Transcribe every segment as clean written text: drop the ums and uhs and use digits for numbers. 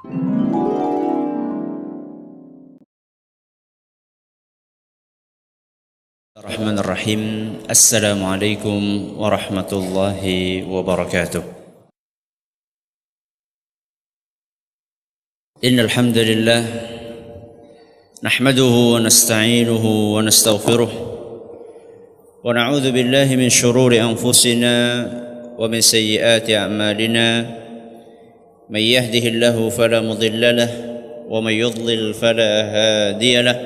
Bismillahirrahmanirrahim. Assalamualaikum warahmatullahi wabarakatuh. Innal hamdalillah nahmaduhu wa nasta'inuhu wa nastaghfiruh wa na'udzu billahi min shururi anfusina wa min sayyiati a'malina. May yahdihillahu fala mudilla lahu wa may yudlil fala hadiya lahu.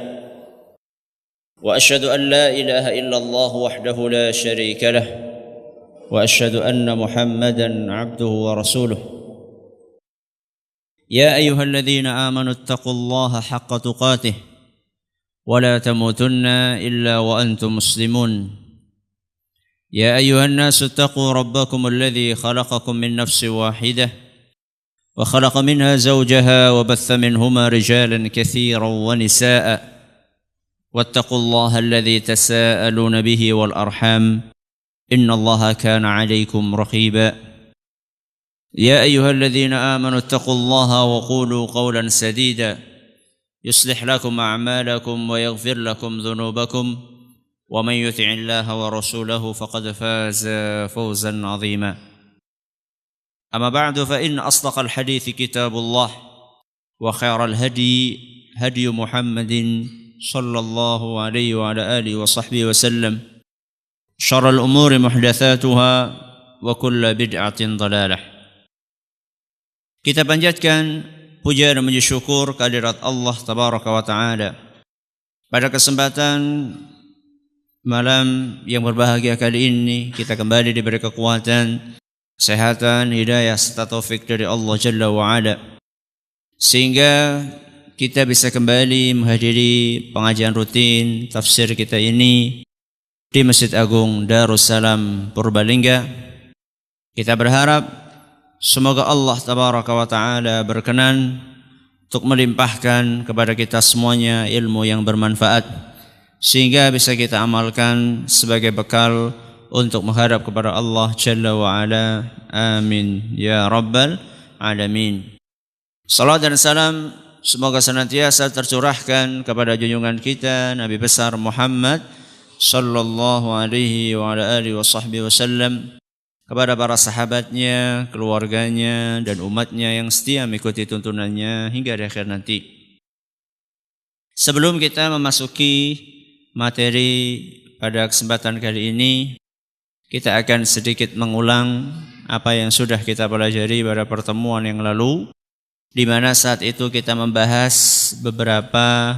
وأشهد أن لا إله إلا الله وحده لا شريك له وأشهد أن محمدا عبده ورسوله يا أيها الذين آمنوا اتقوا الله حق تقاته ولا تموتن إلا وأنتم مسلمون يا أيها الناس اتقوا ربكم الذي خلقكم من نفس واحدة وخلق منها زوجها وبث منهما رجالا كثيرا ونساء واتقوا الله الذي تساءلون به والأرحام إن الله كان عليكم رقيبا يا أيها الذين آمنوا اتقوا الله وقولوا قولا سديدا يصلح لكم أعمالكم ويغفر لكم ذنوبكم ومن يطع الله ورسوله فقد فاز فوزا عظيما أما بعد فإن أصدق الحديث كتاب الله وخير الهدي هدي محمد صلى الله عليه وعلى آله وصحبه وسلم شر الأمور محدثاتها وكل بدعة ضلالة. Kita panjatkan puja dan puji syukur kehadirat Allah Tabaraka wa Ta'ala. Pada kesempatan malam yang berbahagia kali ini, kita kembali diberi kekuatan, kesehatan, hidayah serta taufik dari Allah Jalla wa Ala, sehingga kita bisa kembali menghadiri pengajian rutin tafsir kita ini di Masjid Agung Darussalam Purbalingga. Kita berharap semoga Allah Tabaraka wa Ta'ala berkenan untuk melimpahkan kepada kita semuanya ilmu yang bermanfaat, sehingga bisa kita amalkan sebagai bekal untuk menghadap kepada Allah Jalla wa Ala. Amin ya Rabbal Alamin. Salam dan salam semoga senantiasa tercurahkan kepada junjungan kita Nabi besar Muhammad sallallahu alaihi wa ala alihi wasallam, kepada para sahabatnya, keluarganya dan umatnya yang setia mengikuti tuntunannya hingga di akhir nanti. Sebelum kita memasuki materi pada kesempatan kali ini, kita akan sedikit mengulang apa yang sudah kita pelajari pada pertemuan yang lalu, di mana saat itu kita membahas beberapa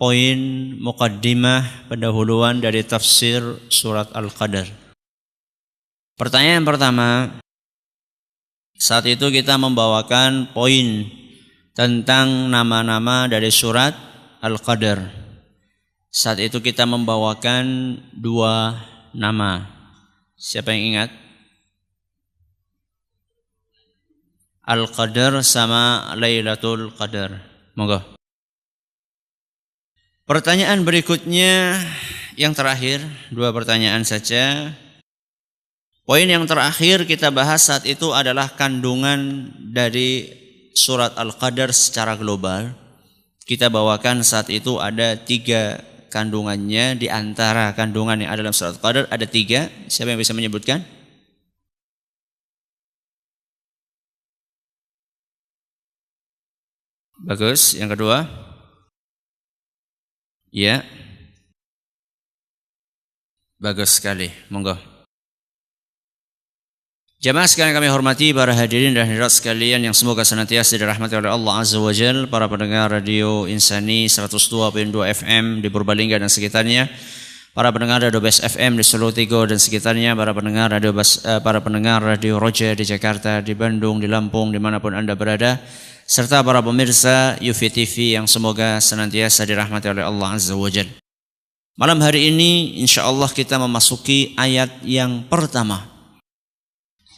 poin muqaddimah pendahuluan dari tafsir surat Al-Qadar. Pertanyaan pertama, saat itu kita membawakan poin tentang nama-nama dari surat Al-Qadar. Saat itu kita membawakan dua nama. Siapa yang ingat? Al-Qadar sama Lailatul Qadar. Monggo. Pertanyaan berikutnya yang terakhir, dua pertanyaan saja. Poin yang terakhir kita bahas saat itu adalah kandungan dari surat Al-Qadar secara global. Kita bawakan saat itu ada 3 kandungannya. Di antara kandungan yang ada dalam surat Al-Qadar ada 3. Siapa yang bisa menyebutkan? Bagus, yang kedua. Ya. Bagus sekali, monggo. Jamaah sekalian kami hormati, para hadirin dan hadirat sekalian yang semoga senantiasa dirahmati oleh Allah Azza wa Jalla, para pendengar Radio Insani 102.2 FM di Purbalingga dan sekitarnya, para pendengar Radio Best FM di Solo Tigo dan sekitarnya, para pendengar Radio Roja di Jakarta, di Bandung, di Lampung, dimanapun Anda berada, serta para pemirsa UFI TV yang semoga senantiasa dirahmati oleh Allah Azza wa Jalla. Malam hari ini insyaallah kita memasuki ayat yang pertama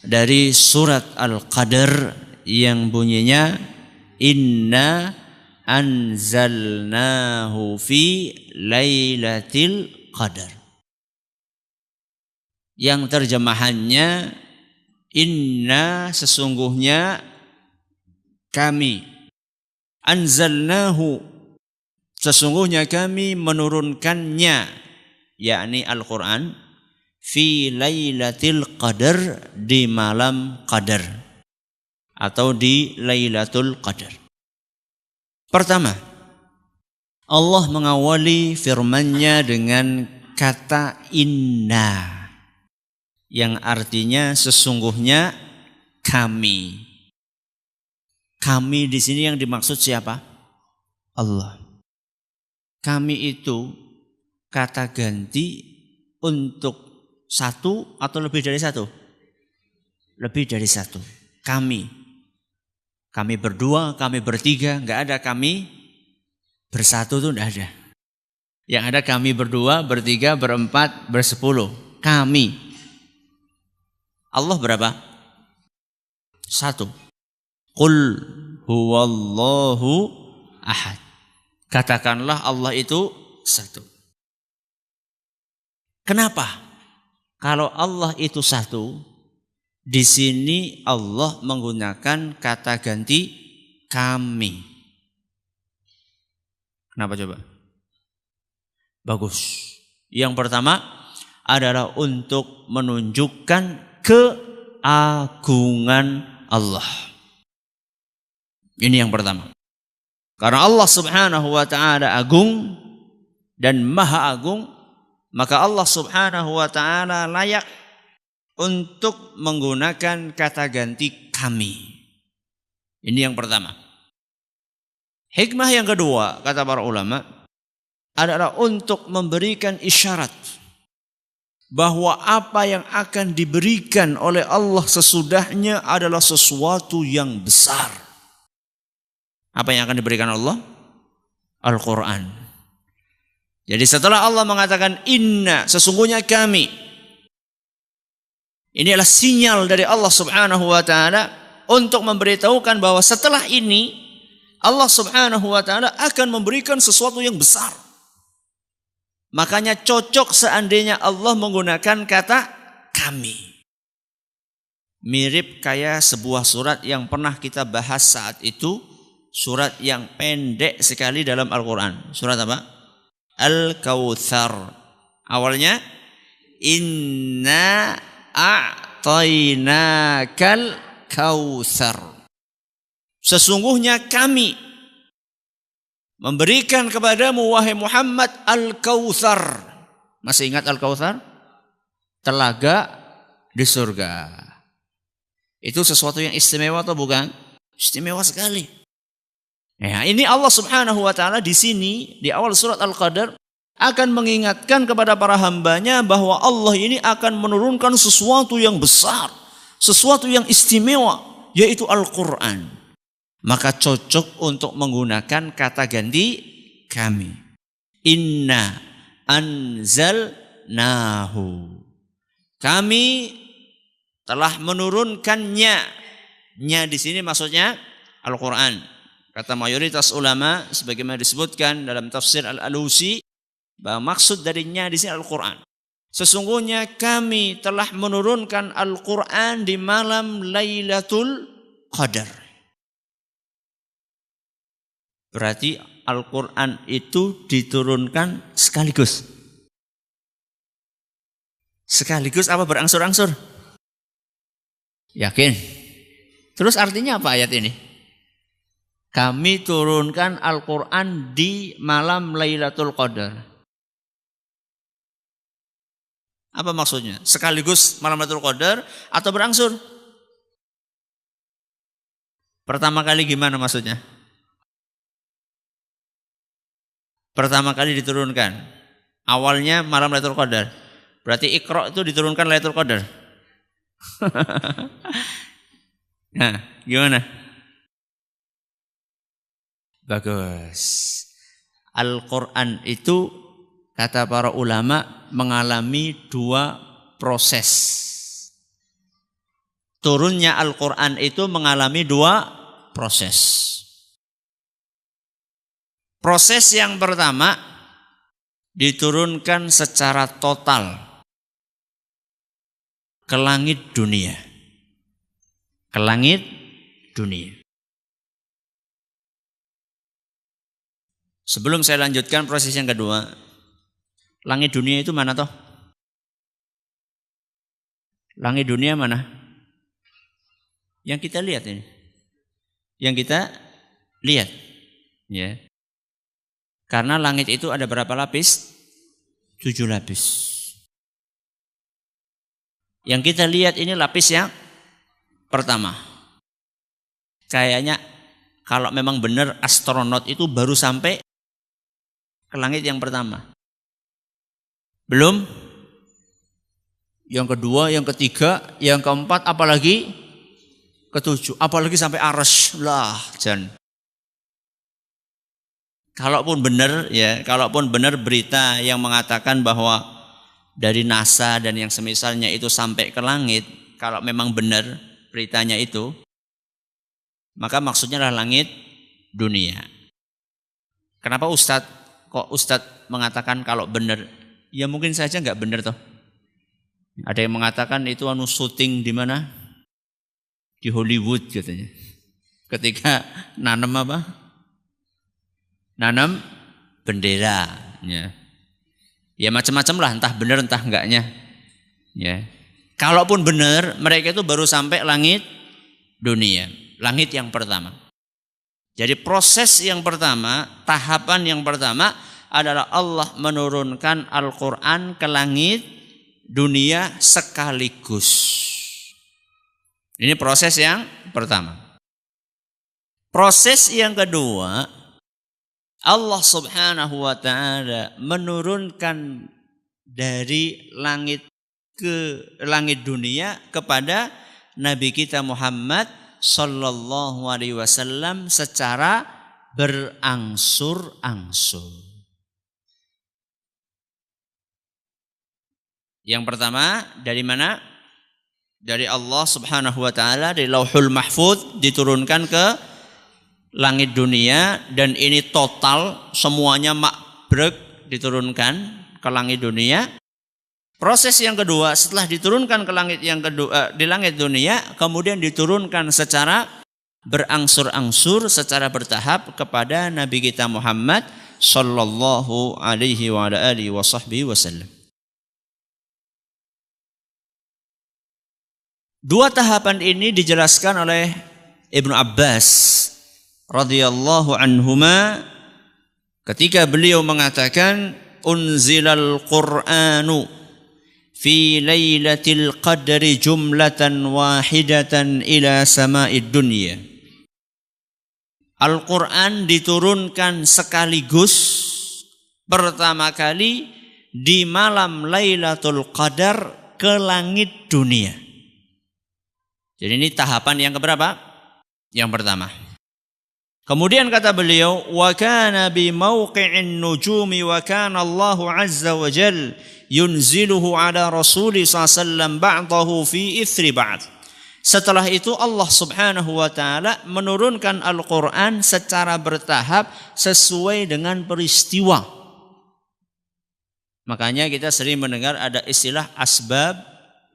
dari surat Al-Qadar yang bunyinya Inna anzalnahu fi lailatul qadar, yang terjemahannya inna sesungguhnya kami anzalnahu, sesungguhnya kami menurunkannya, yakni Al-Quran, fi lailatul qadar, di malam qadar atau di Lailatul Qadar. Pertama, Allah mengawali firman-Nya dengan kata inna, yang artinya sesungguhnya kami. Kami di sini yang dimaksud siapa? Allah. Kami itu kata ganti untuk satu atau lebih dari satu? Lebih dari satu. Kami. Kami berdua, kami bertiga, enggak ada kami bersatu itu enggak ada. Yang ada kami berdua, bertiga, berempat, bersepuluh. Kami. Allah berapa? Satu. Qul huwallahu ahad. Katakanlah Allah itu satu. Kenapa? Kalau Allah itu satu, di sini Allah menggunakan kata ganti kami. Kenapa coba? Bagus. Yang pertama adalah untuk menunjukkan keagungan Allah. Ini yang pertama. Karena Allah Subhanahu wa ta'ala agung dan maha agung, maka Allah Subhanahu wa ta'ala layak untuk menggunakan kata ganti kami. Ini yang pertama. Hikmah yang kedua, kata para ulama, adalah untuk memberikan isyarat bahwa apa yang akan diberikan oleh Allah sesudahnya adalah sesuatu yang besar. Apa yang akan diberikan Allah? Al-Quran. Jadi setelah Allah mengatakan inna, sesungguhnya kami, ini adalah sinyal dari Allah Subhanahu wa ta'ala untuk memberitahukan bahwa setelah ini Allah Subhanahu wa ta'ala akan memberikan sesuatu yang besar. Makanya cocok seandainya Allah menggunakan kata kami. Mirip kayak sebuah surat yang pernah kita bahas saat itu, surat yang pendek sekali dalam Al-Quran. Surat apa? Al-Kautsar. Awalnya inna a'tainakal kautsar. Sesungguhnya kami memberikan kepadamu wahai Muhammad Al-Kautsar. Masih ingat Al-Kautsar? Telaga di surga. Itu sesuatu yang istimewa atau bukan? Istimewa sekali. Ya, ini Allah Subhanahu wa ta'ala di sini di awal surat Al-Qadar akan mengingatkan kepada para hambanya bahwa Allah ini akan menurunkan sesuatu yang besar, sesuatu yang istimewa, yaitu Al-Quran. Maka cocok untuk menggunakan kata ganti kami. Inna anzalnahu. Kami telah menurunkannya. Nya di sini maksudnya Al-Quran. Kata mayoritas ulama sebagaimana disebutkan dalam tafsir Al-Alusi bahwa maksud darinya di sini Al-Quran. Sesungguhnya kami telah menurunkan Al-Quran di malam Lailatul Qadar. Berarti Al-Quran itu diturunkan sekaligus. Sekaligus apa berangsur-angsur? Yakin? Terus artinya apa ayat ini? Kami turunkan Al-Quran di malam Lailatul Qadar. Apa maksudnya? Sekaligus malam Lailatul Qadar atau berangsur? Pertama kali gimana maksudnya? Pertama kali diturunkan. Awalnya malam Lailatul Qadar. Berarti Iqra itu diturunkan Lailatul Qadar. Nah, gimana? Bagus. Al-Quran itu kata para ulama mengalami dua proses. Turunnya Al-Quran itu mengalami dua proses. Proses yang pertama diturunkan secara total ke langit dunia. Ke langit dunia. Sebelum saya lanjutkan proses yang kedua, langit dunia itu mana toh? Langit dunia mana? Yang kita lihat ini. Yang kita lihat. Ya. Karena langit itu ada berapa lapis? 7 lapis. Yang kita lihat ini lapis yang pertama. Kayaknya kalau memang benar astronot itu baru sampai ke langit yang pertama. Belum. Yang kedua, yang ketiga, yang keempat, apalagi ketujuh. Apalagi sampai arsy. Lah, jan. Kalaupun benar ya, kalaupun benar berita yang mengatakan bahwa dari NASA dan yang semisalnya itu sampai ke langit, kalau memang benar beritanya itu, maka maksudnya adalah langit dunia. Kenapa Ustadz mengatakan kalau benar? Ya mungkin saja nggak benar toh. Ada yang mengatakan itu syuting di mana? Di Hollywood katanya. Ketika nanam apa? Nanam bendera. Ya macam-macam lah, entah benar entah enggaknya. Ya. Kalaupun benar, mereka itu baru sampai langit dunia, langit yang pertama. Jadi proses yang pertama, tahapan yang pertama adalah Allah menurunkan Al-Quran ke langit dunia sekaligus. Ini proses yang pertama. Proses yang kedua, Allah Subhanahu wa ta'ala menurunkan dari langit ke langit dunia kepada Nabi kita Muhammad sallallahu alaihi wasallam secara berangsur-angsur. Yang pertama dari mana? Dari Allah Subhanahu wa ta'ala, dari Lauhul Mahfuz diturunkan ke langit dunia, dan ini total semuanya makbrek diturunkan ke langit dunia. Proses yang kedua, setelah diturunkan ke langit yang kedua di langit dunia, kemudian diturunkan secara berangsur-angsur, secara bertahap kepada Nabi kita Muhammad sallallahu alaihi wa alihi wasallam. Dua tahapan ini dijelaskan oleh Ibnu Abbas radhiyallahu anhuma ketika beliau mengatakan unzilal Qur'anu fi lailatul qadri jumlatan wahidatan ila sama'id dunya. Al-Qur'an diturunkan sekaligus pertama kali di malam Lailatul Qadar ke langit dunia. Jadi ini tahapan yang keberapa? Yang pertama. Kemudian kata beliau, wa kana bi mawqi'in nujumi wa kana Allahu azza wa jal yunziluhu ala Rasuli sallallahu ba'dahu fi ithri ba'd. Setelah itu Allah Subhanahu wa taala menurunkan Al-Qur'an secara bertahap sesuai dengan peristiwa. Makanya kita sering mendengar ada istilah asbab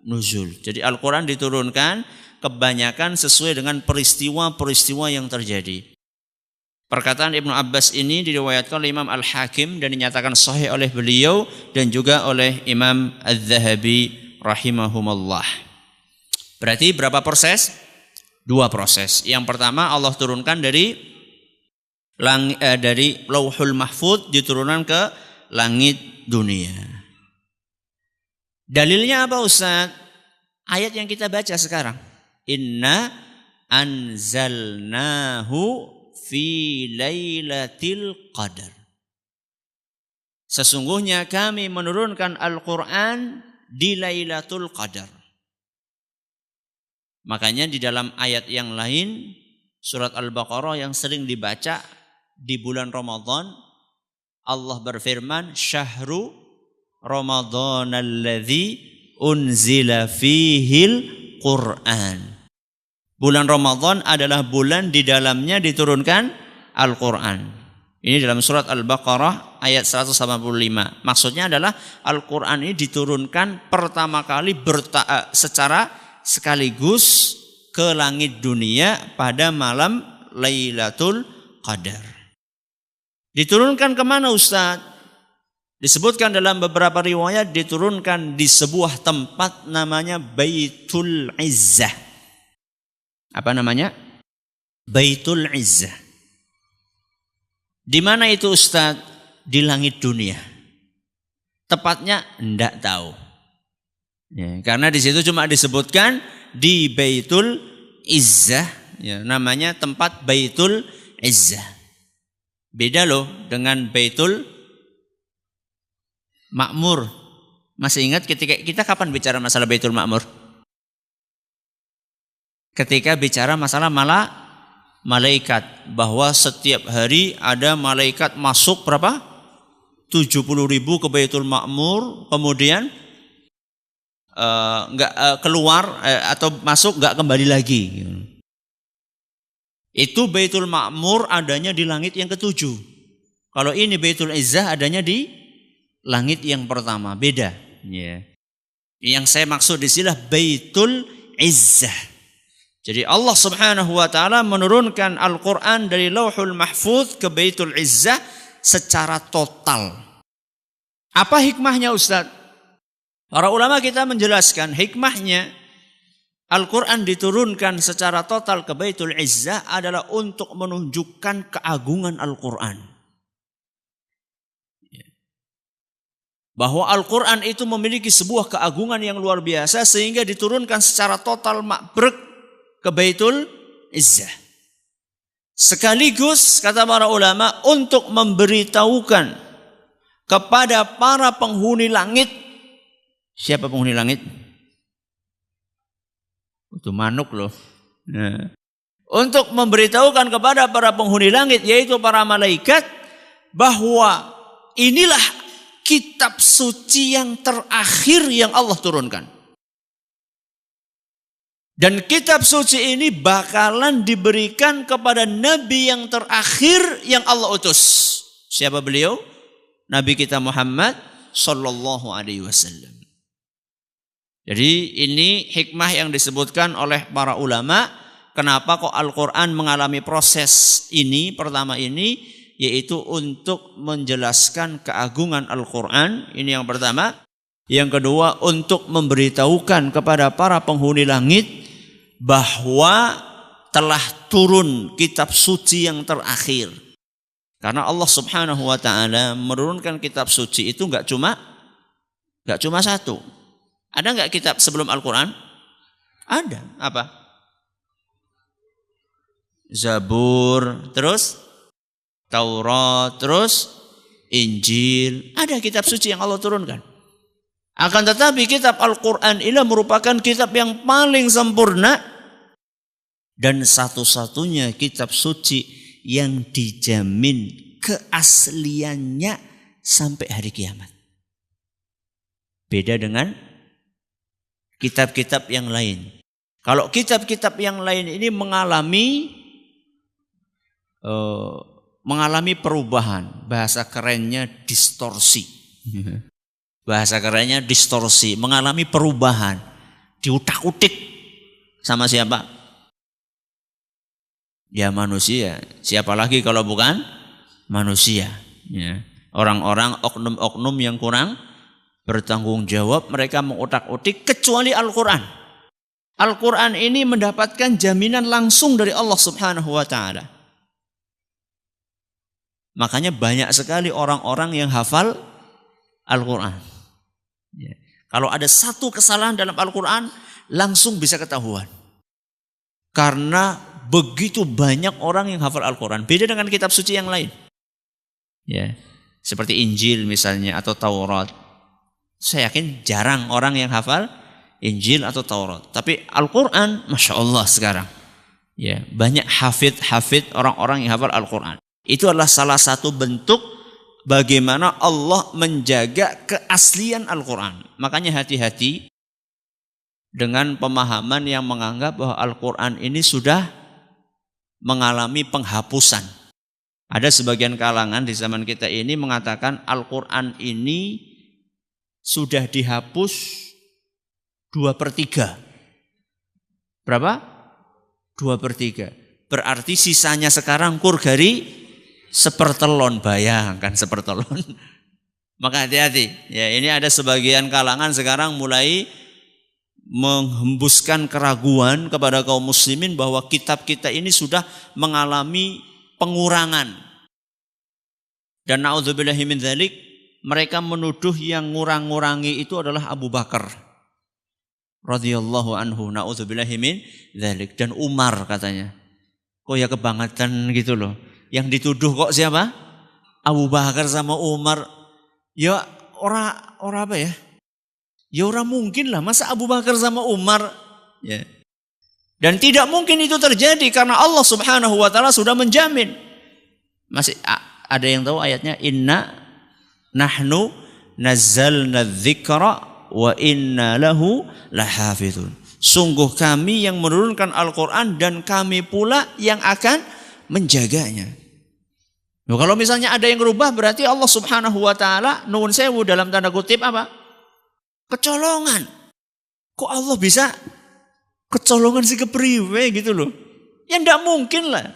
nuzul. Jadi Al-Qur'an diturunkan kebanyakan sesuai dengan peristiwa-peristiwa yang terjadi. Perkataan Ibnu Abbas ini diriwayatkan oleh Imam Al-Hakim dan dinyatakan sahih oleh beliau dan juga oleh Imam Az-Zahabi rahimahumullah. Berarti berapa proses? 2 proses. Yang pertama Allah turunkan dari Lauhul Mahfuz diturunkan ke langit dunia. Dalilnya apa Ustaz? Ayat yang kita baca sekarang. Inna anzalnahu fi lailatul qadar. Sesungguhnya kami menurunkan Al-Quran di Lailatul Qadar. Makanya di dalam ayat yang lain, surat Al-Baqarah yang sering dibaca di bulan Ramadan, Allah berfirman, Syahru Ramadanalladzi unzila fihil Qur'an. Bulan Ramadan adalah bulan di dalamnya diturunkan Al-Quran. Ini dalam surat Al-Baqarah ayat 185. Maksudnya adalah Al-Quran ini diturunkan pertama kali secara sekaligus ke langit dunia pada malam Lailatul Qadar. Diturunkan kemana Ustaz? Disebutkan dalam beberapa riwayat diturunkan di sebuah tempat namanya Baitul Izzah. Apa namanya? Baitul Izzah. Di mana itu Ustaz? Di langit dunia. Tepatnya enggak tahu. Ya, karena di situ cuma disebutkan di Baitul Izzah, ya, namanya tempat Baitul Izzah. Beda loh dengan Baitul Ma'mur. Masih ingat ketika kita kapan bicara masalah Baitul Ma'mur? Ketika bicara masalah malaikat, bahwa setiap hari ada malaikat masuk berapa? 70.000 ke Baitul Ma'mur, kemudian keluar atau masuk nggak kembali lagi. Itu Baitul Ma'mur adanya di langit yang ketujuh. Kalau ini Baitul Izzah adanya di langit yang pertama, beda. Yeah. Yang saya maksud di sini Baitul Izzah. Jadi Allah Subhanahu wa taala menurunkan Al-Qur'an dari Lauhul Mahfuz ke Baitul Izzah secara total. Apa hikmahnya Ustaz? Para ulama kita menjelaskan hikmahnya Al-Qur'an diturunkan secara total ke Baitul Izzah adalah untuk menunjukkan keagungan Al-Qur'an. Bahwa Al-Quran itu memiliki sebuah keagungan yang luar biasa sehingga diturunkan secara total makbrek ke Baitul Izzah. Sekaligus kata para ulama untuk memberitahukan kepada para penghuni langit. Siapa penghuni langit? Itu manuk loh. Nah. Untuk memberitahukan kepada para penghuni langit yaitu para malaikat bahwa inilah kitab suci yang terakhir yang Allah turunkan. Dan kitab suci ini bakalan diberikan kepada Nabi yang terakhir yang Allah utus. Siapa beliau? Nabi kita Muhammad Sallallahu Alaihi Wasallam. Jadi ini hikmah yang disebutkan oleh para ulama. Kenapa kok Al-Quran mengalami proses ini, pertama ini, yaitu untuk menjelaskan keagungan Al-Quran. Ini yang pertama. Yang kedua, untuk memberitahukan kepada para penghuni langit bahwa telah turun kitab suci yang terakhir. Karena Allah Subhanahu wa taala menurunkan kitab suci itu enggak cuma satu. Ada enggak kitab sebelum Al-Quran? Ada. Apa? Zabur, terus Taurat, terus Injil. Ada kitab suci yang Allah turunkan. Akan tetapi kitab Al-Quran ini merupakan kitab yang paling sempurna dan satu-satunya kitab suci yang dijamin keasliannya sampai hari kiamat. Beda dengan kitab-kitab yang lain. Kalau kitab-kitab yang lain ini mengalami perubahan, bahasa kerennya distorsi. Bahasa kerennya distorsi, mengalami perubahan, diutak-utik sama siapa? Ya manusia. Siapa lagi kalau bukan manusia? Ya. Orang-orang oknum-oknum yang kurang bertanggung jawab, mereka mengutak-utik kecuali Al-Quran. Al-Quran ini mendapatkan jaminan langsung dari Allah Subhanahu wa taala. Makanya banyak sekali orang-orang yang hafal Al-Quran. Ya. Kalau ada satu kesalahan dalam Al-Quran, langsung bisa ketahuan. Karena begitu banyak orang yang hafal Al-Quran. Beda dengan kitab suci yang lain. Ya. Seperti Injil misalnya atau Taurat. Saya yakin jarang orang yang hafal Injil atau Taurat. Tapi Al-Quran, Masya Allah sekarang. Ya, banyak hafid orang-orang yang hafal Al-Quran. Itu adalah salah satu bentuk bagaimana Allah menjaga keaslian Al-Quran. Makanya hati-hati dengan pemahaman yang menganggap bahwa Al-Quran ini sudah mengalami penghapusan. Ada sebagian kalangan di zaman kita ini mengatakan Al-Quran ini sudah dihapus 2/3. Berapa? 2/3. Berarti sisanya sekarang kurgari sepertelon, bayangkan sepertelon. Maka hati-hati. Ya, ini ada sebagian kalangan sekarang mulai menghembuskan keraguan kepada kaum muslimin bahwa kitab kita ini sudah mengalami pengurangan. Dan na'udzubillahi min dzalik, mereka menuduh yang ngurang-ngurangi itu adalah Abu Bakar radhiyallahu anhu, na'udzubillahi min dzalik, dan Umar katanya. Kok ya kebangetan gitu loh. Yang dituduh kok siapa? Abu Bakar sama Umar. Ya ora apa ya? Ya ora mungkin lah, masa Abu Bakar sama Umar? Ya. Dan tidak mungkin itu terjadi karena Allah Subhanahu wa taala sudah menjamin. Masih ada yang tahu ayatnya? Inna nahnu nazzalna dzikra wa inna lahu lahafizun. Sungguh kami yang menurunkan Al-Quran dan kami pula yang akan menjaganya. Nah, kalau misalnya ada yang berubah berarti Allah Subhanahu wa taala nuwun sewu dalam tanda kutip apa? Kecolongan. Kok Allah bisa kecolongan si kepriwe gitu loh? Ya enggak mungkin lah.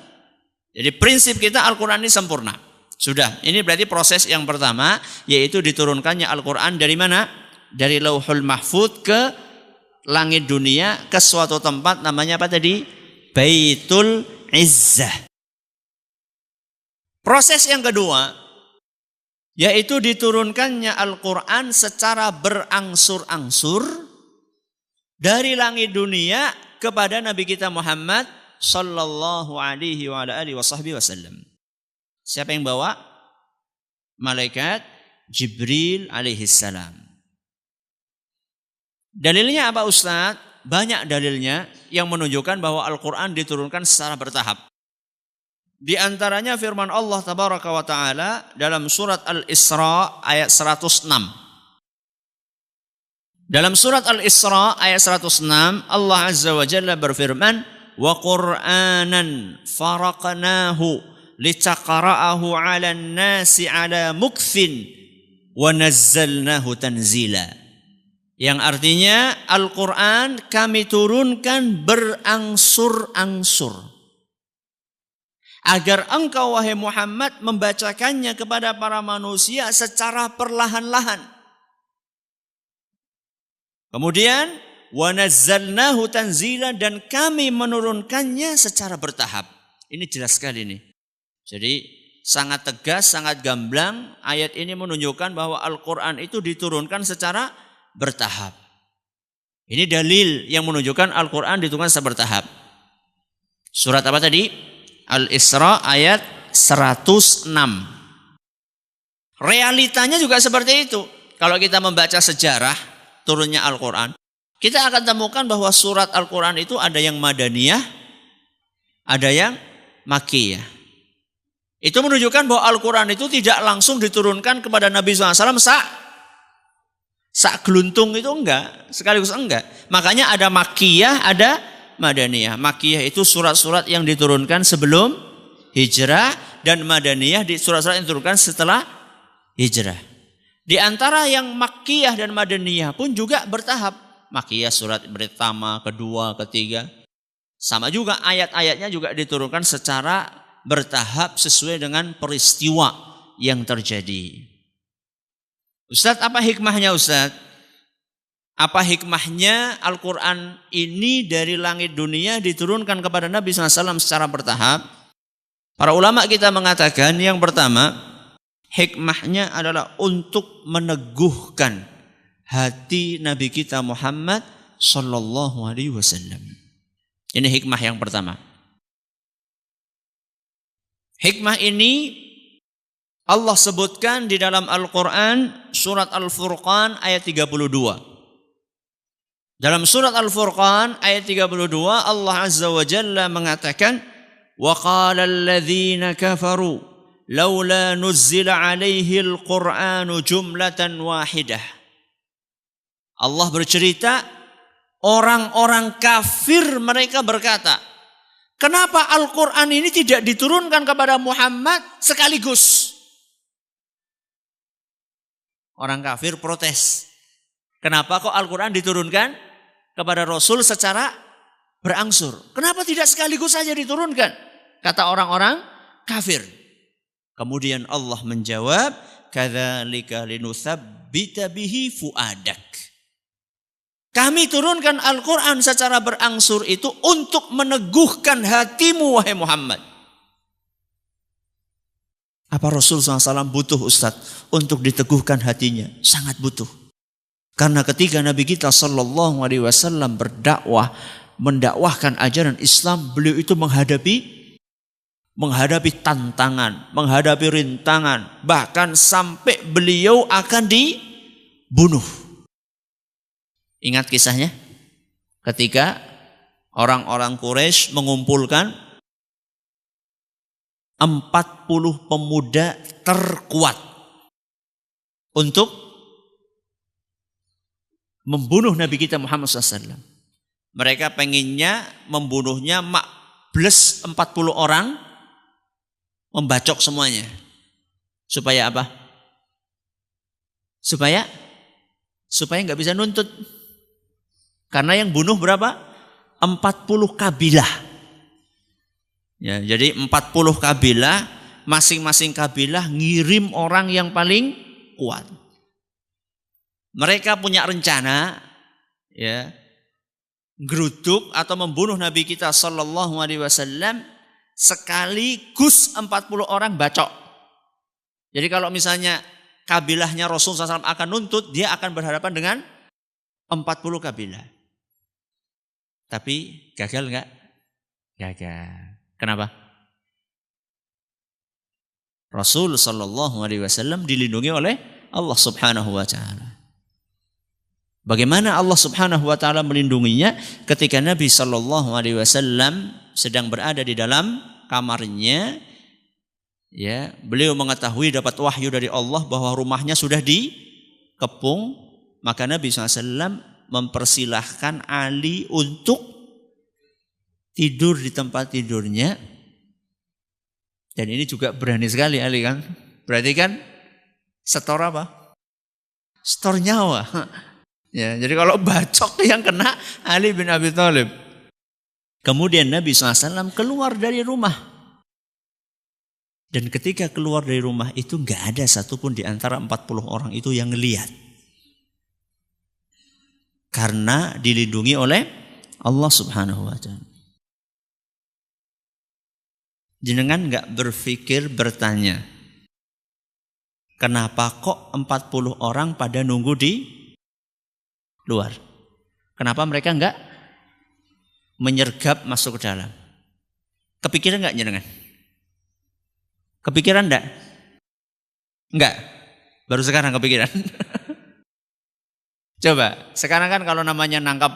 Jadi prinsip kita Al-Quran ini sempurna. Sudah, ini berarti proses yang pertama, yaitu diturunkannya Al-Quran dari mana? Dari Lauhul Mahfuz ke langit dunia, ke suatu tempat namanya apa tadi? Baitul Izzah. Proses yang kedua, yaitu diturunkannya Al-Quran secara berangsur-angsur dari langit dunia kepada Nabi kita Muhammad sallallahu alaihi wa alihi wasallam. Siapa yang bawa? Malaikat Jibril alaihi salam. Dalilnya apa Ustaz? Banyak dalilnya yang menunjukkan bahwa Al-Quran diturunkan secara bertahap. Di antaranya firman Allah tabaraka wa ta'ala dalam surat Al-Isra ayat 106. Dalam surat Al-Isra ayat 106 Allah Azza wa Jalla berfirman, "Wa Qur'anan faraqnahu litaqra'ahu 'alan nasi 'ala mukthin wa nazzalnahu tanzila." Yang artinya Al-Quran kami turunkan berangsur-angsur. Agar engkau wahai Muhammad membacakannya kepada para manusia secara perlahan-lahan. Kemudian wa nazzalnahu tanzila, dan kami menurunkannya secara bertahap. Ini jelas sekali nih. Jadi sangat tegas, sangat gamblang ayat ini menunjukkan bahwa Al-Quran itu diturunkan secara bertahap. Ini dalil yang menunjukkan Al-Quran diturunkan secara bertahap. Surat apa tadi? Al-Isra ayat 106. Realitanya juga seperti itu. Kalau kita membaca sejarah turunnya Al-Quran, kita akan temukan bahwa surat Al-Quran itu ada yang Madaniyah, ada yang Makkiyah. Itu menunjukkan bahwa Al-Quran itu tidak langsung diturunkan kepada Nabi SAW sak geluntung, itu enggak, sekaligus enggak. Makanya ada Makkiyah, ada Madaniyah. Makkiyah itu surat-surat yang diturunkan sebelum hijrah, dan Madaniyah di surat-surat yang diturunkan setelah hijrah. Di antara yang Makkiyah dan Madaniyah pun juga bertahap. Makkiyah surat pertama, kedua, ketiga. Sama juga ayat-ayatnya juga diturunkan secara bertahap sesuai dengan peristiwa yang terjadi. Ustadz, apa hikmahnya Ustadz? Apa hikmahnya Al-Quran ini dari langit dunia diturunkan kepada Nabi SAW secara bertahap? Para ulama kita mengatakan yang pertama, hikmahnya adalah untuk meneguhkan hati Nabi kita Muhammad Sallallahu Alaihi Wasallam. Ini hikmah yang pertama. Hikmah ini Allah sebutkan di dalam Al-Quran surat Al-Furqan ayat 32. Dalam surat Al-Furqan ayat 32 Allah Azza wa Jalla mengatakan, "Wa qala alladhina kafaru laula nuzzila alaihi al-Qur'anu jumlatan wahidah." Allah bercerita, orang-orang kafir mereka berkata, kenapa Al-Quran ini tidak diturunkan kepada Muhammad sekaligus? Orang kafir protes. Kenapa kok Al-Quran diturunkan kepada Rasul secara berangsur? Kenapa tidak sekaligus saja diturunkan? Kata orang-orang kafir. Kemudian Allah menjawab, kadzalika linutsabbita bihi fuadak. Kami turunkan Al-Quran secara berangsur itu untuk meneguhkan hatimu, wahai Muhammad. Apa Rasul SAW butuh Ustaz untuk diteguhkan hatinya? Sangat butuh. Karena ketika Nabi kita SAW berdakwah, mendakwahkan ajaran Islam, beliau itu menghadapi tantangan, menghadapi rintangan, bahkan sampai beliau akan dibunuh. Ingat kisahnya? Ketika orang-orang Quraisy mengumpulkan 40 pemuda terkuat untuk membunuh Nabi kita Muhammad SAW. Mereka pengennya membunuhnya plus 40 orang, membacok semuanya. Supaya apa? Supaya nggak bisa nuntut. Karena yang bunuh berapa? 40 kabilah. Ya, jadi 40 kabilah, masing-masing kabilah ngirim orang yang paling kuat. Mereka punya rencana, ya, geruduk atau membunuh Nabi kita Sallallahu Alaihi Wasallam sekaligus 40 orang bacok. Jadi kalau misalnya kabilahnya Rasulullah SAW akan nuntut, dia akan berhadapan dengan 40 kabilah. Tapi gagal enggak? Gagal. Kenapa? Rasul Sallallahu Alaihi Wasallam dilindungi oleh Allah Subhanahu Wa Taala. Bagaimana Allah Subhanahu Wa Taala melindunginya? Ketika Nabi Sallallahu Alaihi Wasallam sedang berada di dalam kamarnya, ya, beliau mengetahui dapat wahyu dari Allah bahwa rumahnya sudah dikepung, maka Nabi SAW mempersilahkan Ali untuk tidur di tempat tidurnya. Dan ini juga berani sekali Ali kan. Berarti kan setor apa? Setor nyawa. Ya, jadi kalau bacok yang kena Ali bin Abi Thalib. Kemudian Nabi SAW keluar dari rumah. Dan ketika keluar dari rumah itu nggak ada satupun di antara 40 orang itu yang ngelihat. Karena dilindungi oleh Allah Subhanahu Wa Taala. Jenengan nggak berpikir bertanya, kenapa kok 40 orang pada nunggu di luar? Kenapa mereka nggak menyergap masuk ke dalam? Kepikiran nggak jenengan? Kepikiran enggak? Enggak. Baru sekarang kepikiran. Coba, sekarang kan kalau namanya nangkap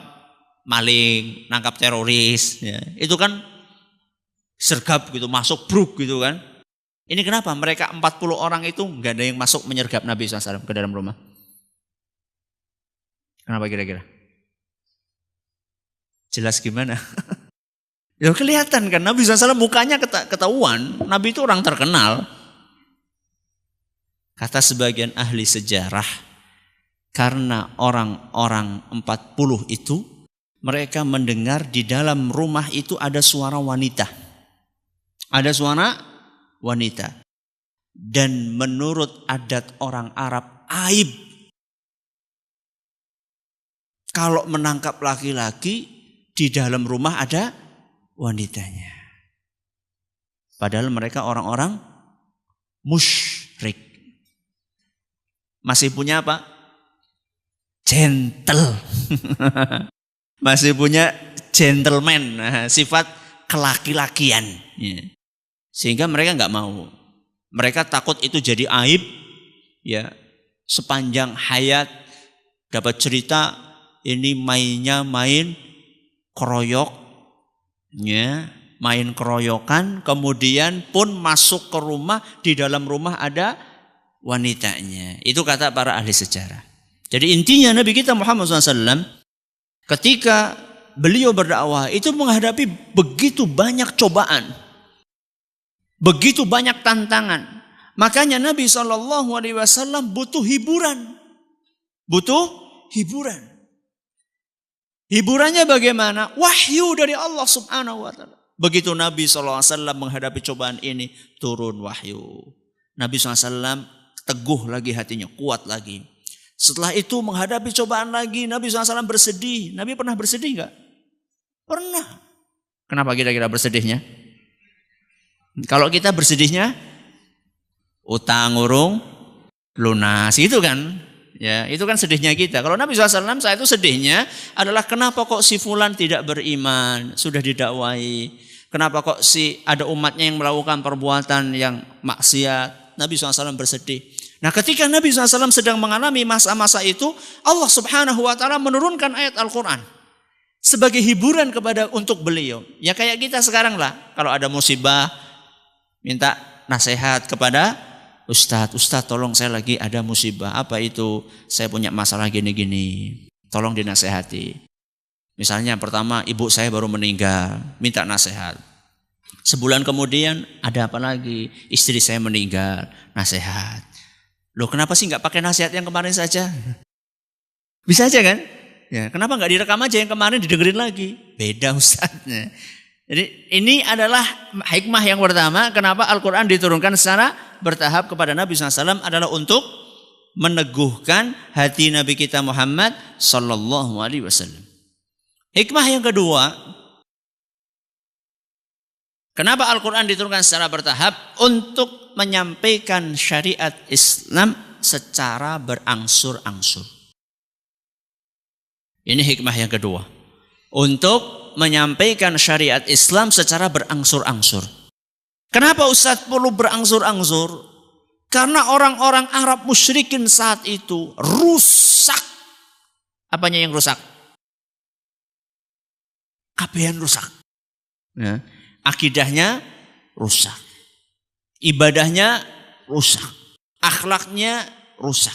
maling, nangkap teroris, ya, itu kan sergap gitu, masuk bruk gitu kan. Ini kenapa mereka 40 orang itu enggak ada yang masuk menyergap Nabi SAW ke dalam rumah? Kenapa kira-kira? Jelas gimana? Ya kelihatan kan Nabi SAW mukanya ketahuan. Nabi itu orang terkenal. Kata sebagian ahli sejarah, karena orang-orang 40 itu mereka mendengar di dalam rumah itu ada suara wanita. Ada suara wanita. Dan menurut adat orang Arab aib kalau menangkap laki-laki di dalam rumah ada wanitanya. Padahal mereka orang-orang musyrik. Masih punya apa? Gentle. Masih punya gentleman, sifat kelaki-lakian. Sehingga mereka nggak mau. Mereka takut itu jadi aib. Ya, sepanjang hayat dapat cerita ini main keroyok, ya, main keroyokan, kemudian pun masuk ke rumah, di dalam rumah ada wanitanya. Itu kata para ahli sejarah. Jadi intinya Nabi kita Muhammad SAW ketika beliau berdakwah itu menghadapi begitu banyak cobaan, begitu banyak tantangan. Makanya Nabi SAW butuh hiburan, butuh hiburan. Hiburannya bagaimana? Wahyu dari Allah Subhanahu Wa Taala. Begitu Nabi SAW menghadapi cobaan ini, turun wahyu. Nabi SAW teguh lagi hatinya, kuat lagi. Setelah itu menghadapi cobaan lagi, Nabi SAW bersedih. Nabi pernah bersedih enggak? Pernah. Kenapa kira-kira bersedihnya? Kalau kita bersedihnya, utang urung lunas, itu kan? Ya, itu kan sedihnya kita. Kalau Nabi SAW saat itu sedihnya adalah kenapa kok si fulan tidak beriman, sudah didakwai. Kenapa kok si ada umatnya yang melakukan perbuatan yang maksiat. Nabi SAW bersedih. Nah, ketika Nabi SAW sedang mengalami masa-masa itu, Allah Subhanahu wa taala menurunkan ayat Al-Qur'an sebagai hiburan untuk beliau. Ya kayak kita sekarang lah, kalau ada musibah minta nasihat kepada Ustadz tolong saya lagi ada musibah. Apa itu? Saya punya masalah gini-gini. Tolong dinasehati. Misalnya pertama ibu saya baru meninggal, minta nasihat. Sebulan kemudian ada apa lagi? Istri saya meninggal, nasihat. Loh kenapa sih nggak pakai nasihat yang kemarin saja? Bisa aja kan? Ya, kenapa nggak direkam aja yang kemarin didengerin lagi? Beda Ustadznya. Jadi ini adalah hikmah yang pertama kenapa Al-Quran diturunkan secara bertahap kepada Nabi SAW adalah untuk meneguhkan hati Nabi kita Muhammad Sallallahu Alaihi Wasallam. Hikmah yang kedua, kenapa Al-Quran diturunkan secara bertahap? Untuk menyampaikan syariat Islam secara berangsur-angsur. Ini hikmah yang kedua. Untuk menyampaikan syariat Islam secara berangsur-angsur. Kenapa Ustadz perlu berangsur-angsur? Karena orang-orang Arab musyrikin saat itu rusak. Apanya yang rusak? Kabehan rusak. Ya. Akidahnya rusak. Ibadahnya rusak. Akhlaknya rusak.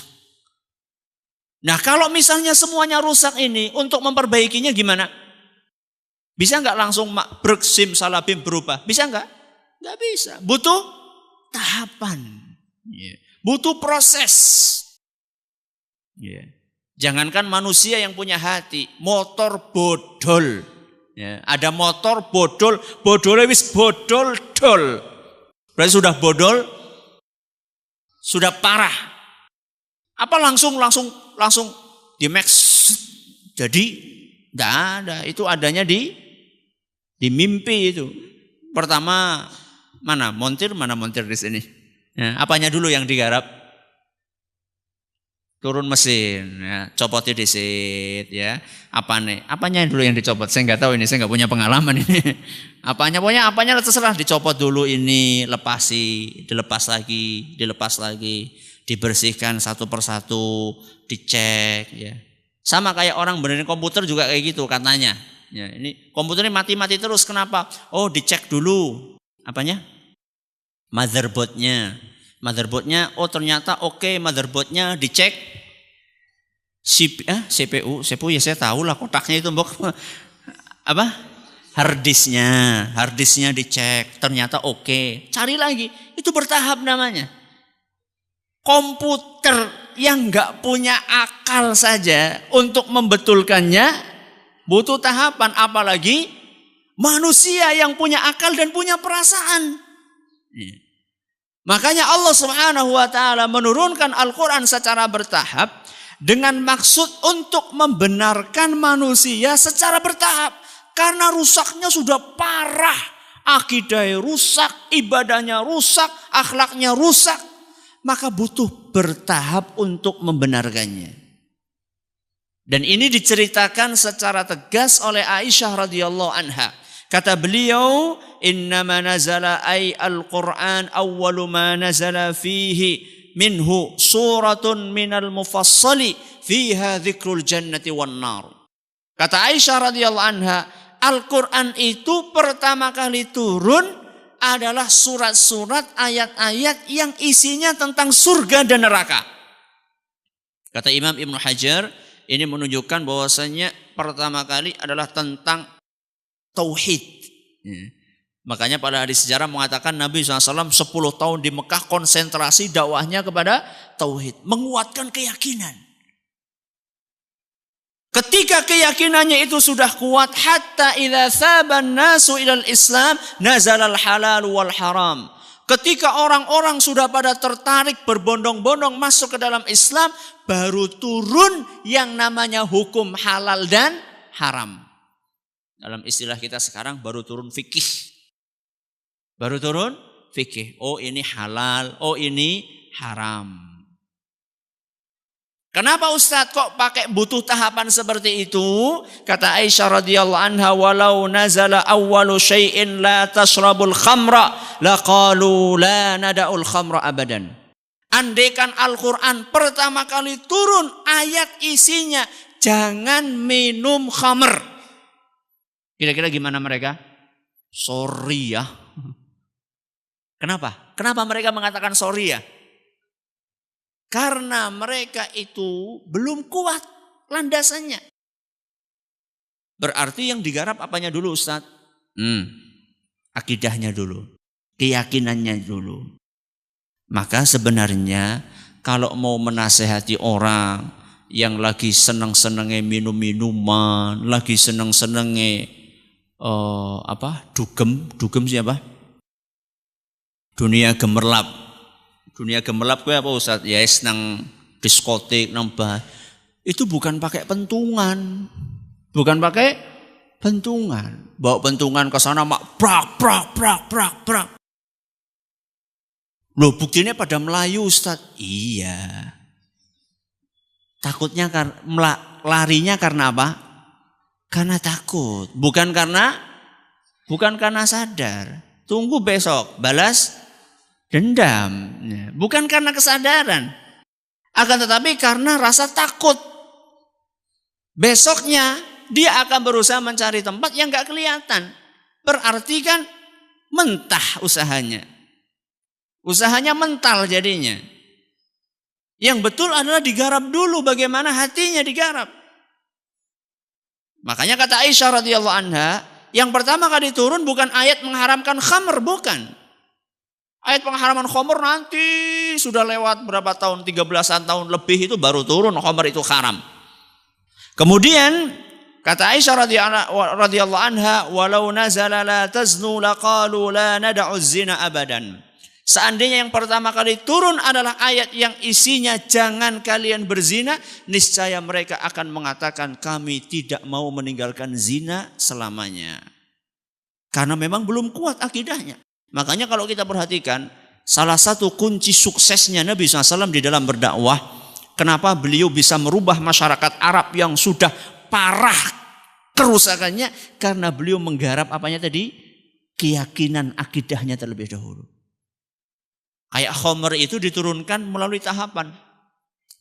Nah kalau misalnya semuanya rusak ini, untuk memperbaikinya gimana? Bisa nggak langsung mabruk simsalabim berubah? Bisa nggak? Nggak bisa. Butuh tahapan. Butuh proses. Jangankan manusia yang punya hati, motor bodol. Ada motor bodol, bodolnya wis bodol-dol. Berarti sudah bodol, sudah parah. Apa langsung di max jadi? Nggak ada. Itu adanya di mimpi itu. Pertama mana montir di sini. Ya, apanya dulu yang digarap? Turun mesin, ya, copotnya disit, ya. Apanya dulu yang dicopot? Saya nggak tahu ini, saya nggak punya pengalaman ini. Apanya terserah, dicopot dulu ini, dilepas lagi, dibersihkan satu persatu, dicek, ya. Sama kayak orang benerin komputer juga kayak gitu katanya. Ya, ini komputernya mati-mati terus, kenapa? Oh, dicek dulu. Apanya? Motherboardnya, oh ternyata oke, motherboardnya dicek. CPU ya saya tahu lah kotaknya itu mbok. Apa? Harddisknya dicek, ternyata oke. Cari lagi, itu bertahap namanya. Komputer yang nggak punya akal saja untuk membetulkannya butuh tahapan, apalagi manusia yang punya akal dan punya perasaan. Makanya Allah Subhanahu wa taala menurunkan Al-Qur'an secara bertahap dengan maksud untuk membenarkan manusia secara bertahap karena rusaknya sudah parah. Akidahnya rusak, ibadahnya rusak, akhlaknya rusak, maka butuh bertahap untuk membenarkannya. Dan ini diceritakan secara tegas oleh Aisyah radhiyallahu anha. Kata beliau, innama nazala ay al-Qur'an awwalu ma nazala fihi minhu suratun minal mufassali fiha dzikrul jannati wan nar. Kata Aisyah radhiyallahu anha, Al-Qur'an itu pertama kali turun adalah surat-surat ayat-ayat yang isinya tentang surga dan neraka. Kata Imam Ibnu Hajar, ini menunjukkan bahwasanya pertama kali adalah tentang tauhid. Makanya pada hadis sejarah mengatakan Nabi SAW 10 tahun di Mekah konsentrasi dakwahnya kepada tauhid. Menguatkan keyakinan. Ketika keyakinannya itu sudah kuat, hatta idza saban nasu ilal Islam nazalal halal wal haram. Ketika orang-orang sudah pada tertarik berbondong-bondong masuk ke dalam Islam, baru turun yang namanya hukum halal dan haram. Dalam istilah kita sekarang baru turun fikih. Baru turun fikih. Oh ini halal, oh ini haram. Kenapa Ustadz kok pakai butuh tahapan seperti itu? Kata Aisyah radhiyallahu anha, walau nazala awwalu syai'in la tashrabul khamra laqalu la nada'ul khamra abadan. Andaikan Al-Quran pertama kali turun ayat isinya jangan minum khamr. Kira-kira gimana mereka? Sorry ya. Kenapa? Kenapa mereka mengatakan sorry ya? Karena mereka itu belum kuat landasannya. Berarti yang digarap apanya dulu Ustaz? Akidahnya dulu. Keyakinannya dulu. Maka sebenarnya kalau mau menasehati orang yang lagi seneng-senengnya minum minuman, lagi seneng-senengnya dugem siapa? Dunia gemerlap. Dunia gemerlap gue apa Ustaz? Ya nang diskotik, nang bah. Itu bukan pakai pentungan. Bukan pakai pentungan. Bawa pentungan ke sana mak prak. Loh buktinya pada Melayu Ustaz. Iya. Takutnya larinya karena apa? Karena takut. Bukan karena sadar. Tunggu besok balas dendam. Bukan karena kesadaran. Akan tetapi karena rasa takut. Besoknya dia akan berusaha mencari tempat yang gak kelihatan. Berarti kan mentah usahanya. Usahanya mental jadinya. Yang betul adalah digarap dulu bagaimana hatinya digarap. Makanya kata Aisyah radhiyallahu anha, yang pertama kali turun bukan ayat mengharamkan khamr, bukan. Ayat pengharaman khamr nanti sudah lewat berapa tahun, 13-an tahun lebih itu baru turun khamr itu haram. Kemudian kata Aisyah radhiyallahu anha, walau nazala la taznu laqalu la nada'u zina abadan. Seandainya yang pertama kali turun adalah ayat yang isinya jangan kalian berzina, niscaya mereka akan mengatakan kami tidak mau meninggalkan zina selamanya. Karena memang belum kuat akidahnya. Makanya kalau kita perhatikan, salah satu kunci suksesnya Nabi SAW di dalam berdakwah, kenapa beliau bisa merubah masyarakat Arab yang sudah parah kerusakannya, karena beliau menggarap apanya tadi? Keyakinan akidahnya terlebih dahulu. Kayak khamr itu diturunkan melalui tahapan.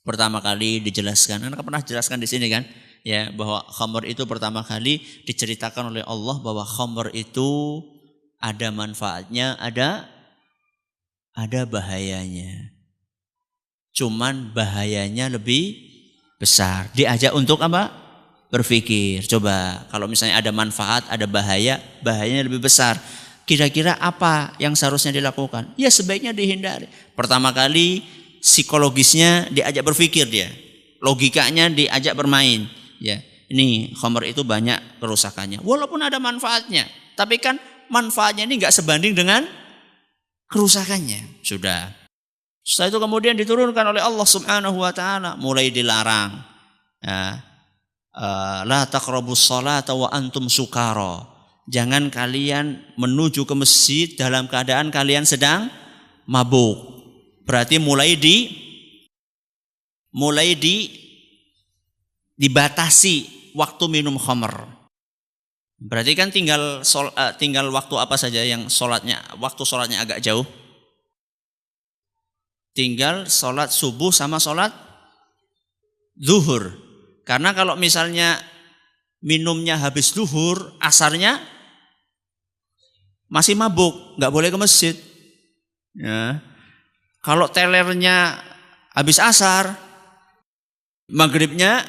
Pertama kali dijelaskan, Anda pernah jelaskan di sini kan, ya bahwa khamr itu pertama kali diceritakan oleh Allah bahwa khamr itu ada manfaatnya, ada bahayanya. Cuman bahayanya lebih besar. Diajak untuk apa? Berpikir. Coba kalau misalnya ada manfaat, ada bahaya, bahayanya lebih besar. Kira-kira apa yang seharusnya dilakukan? Ya sebaiknya dihindari. Pertama kali psikologisnya diajak berpikir dia. Logikanya diajak bermain. Ya, ini khamr itu banyak kerusakannya. Walaupun ada manfaatnya, tapi kan manfaatnya ini nggak sebanding dengan kerusakannya. Sudah. Setelah itu kemudian diturunkan oleh Allah Subhanahu wa taala, mulai dilarang. Ya. La taqrabus salata wa antum sukara. Jangan kalian menuju ke masjid dalam keadaan kalian sedang mabuk. Berarti dibatasi waktu minum khamr. Berarti kan tinggal waktu apa saja yang waktu sholatnya agak jauh. Tinggal sholat subuh sama sholat zuhur. Karena kalau misalnya minumnya habis zuhur, asarnya masih mabuk, nggak boleh ke masjid. Ya. Kalau telernya habis asar, maghribnya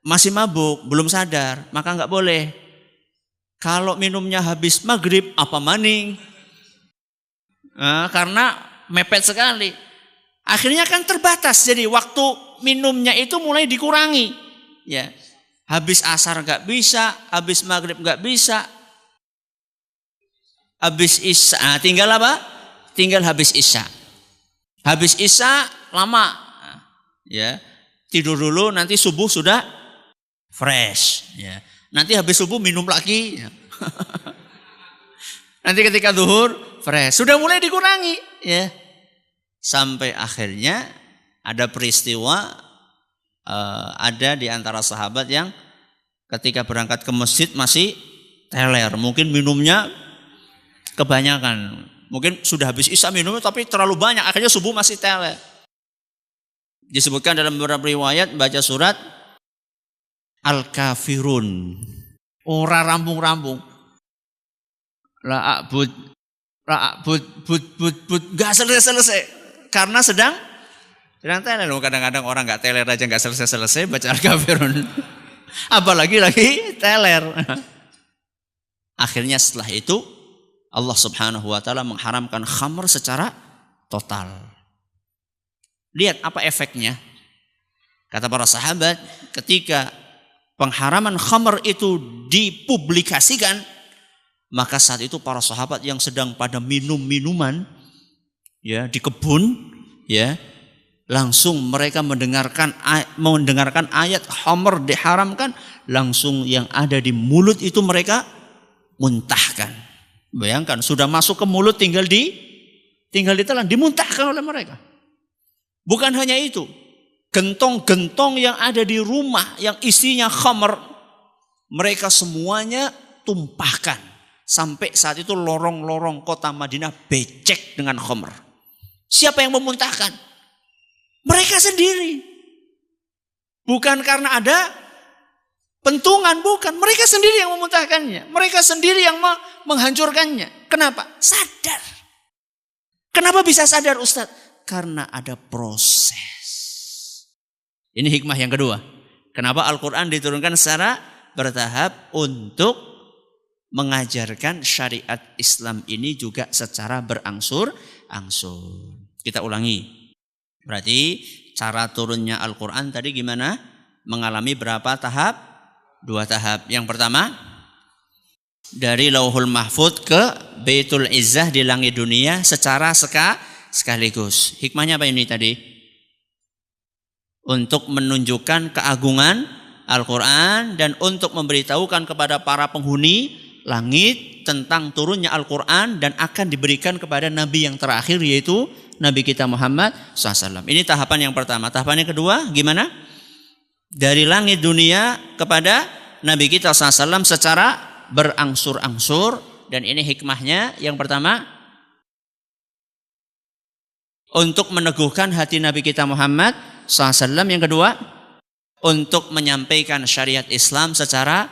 masih mabuk, belum sadar, maka nggak boleh. Kalau minumnya habis maghrib, apa maning? Karena mepet sekali. Akhirnya kan terbatas, jadi waktu minumnya itu mulai dikurangi. Ya, habis asar nggak bisa, habis maghrib nggak bisa, habis isya tinggal apa? tinggal habis isya. Habis isya lama, ya tidur dulu, nanti subuh sudah fresh. Ya. Nanti habis subuh minum lagi. Ya. Nanti ketika zuhur fresh. Sudah mulai dikurangi. Ya. Sampai akhirnya ada peristiwa, ada di antara sahabat yang ketika berangkat ke masjid masih teler. Mungkin minumnya kebanyakan. Mungkin sudah habis isya minumnya tapi terlalu banyak. Akhirnya subuh masih teler. Disebutkan dalam beberapa riwayat baca surat Al-Kafirun. Ora rambung-rambung. La'abud. Gak selesai-selesai. Karena sedang teler. Kadang-kadang orang gak teler aja gak selesai-selesai baca Al-Kafirun. Apalagi lagi teler. Akhirnya setelah itu Allah subhanahu wa ta'ala mengharamkan khamr secara total. Lihat apa efeknya. Kata para sahabat, ketika pengharaman khamr itu dipublikasikan, maka saat itu para sahabat yang sedang pada minum-minuman ya di kebun, ya langsung mereka mendengarkan ayat khamr diharamkan, langsung yang ada di mulut itu mereka muntahkan. Bayangkan sudah masuk ke mulut tinggal ditelan, dimuntahkan oleh mereka. Bukan hanya itu, gentong-gentong yang ada di rumah yang isinya khamr, mereka semuanya tumpahkan. Sampai saat itu lorong-lorong kota Madinah becek dengan khamr. Siapa yang memuntahkan? Mereka sendiri. Bukan karena ada pentungan, bukan. Mereka sendiri yang memuntahkannya. Mereka sendiri yang menghancurkannya. Kenapa? Sadar. Kenapa bisa sadar Ustadz? Karena ada proses. Ini hikmah yang kedua. Kenapa Al-Quran diturunkan secara bertahap untuk mengajarkan syariat Islam ini juga secara berangsur-angsur. Kita ulangi. Berarti cara turunnya Al-Quran tadi gimana? Mengalami berapa tahap? 2 tahap. Yang pertama, dari Lauhul Mahfuz ke Baitul Izzah di langit dunia secara sekaligus. Hikmahnya apa ini tadi? Untuk menunjukkan keagungan Al-Quran dan untuk memberitahukan kepada para penghuni langit tentang turunnya Al-Quran dan akan diberikan kepada Nabi yang terakhir, yaitu Nabi kita Muhammad SAW. Ini tahapan yang pertama. Tahapan yang kedua gimana? Dari langit dunia kepada Nabi kita SAW secara berangsur-angsur. Dan ini hikmahnya yang pertama, untuk meneguhkan hati Nabi kita Muhammad SAW. Yang kedua, untuk menyampaikan syariat Islam secara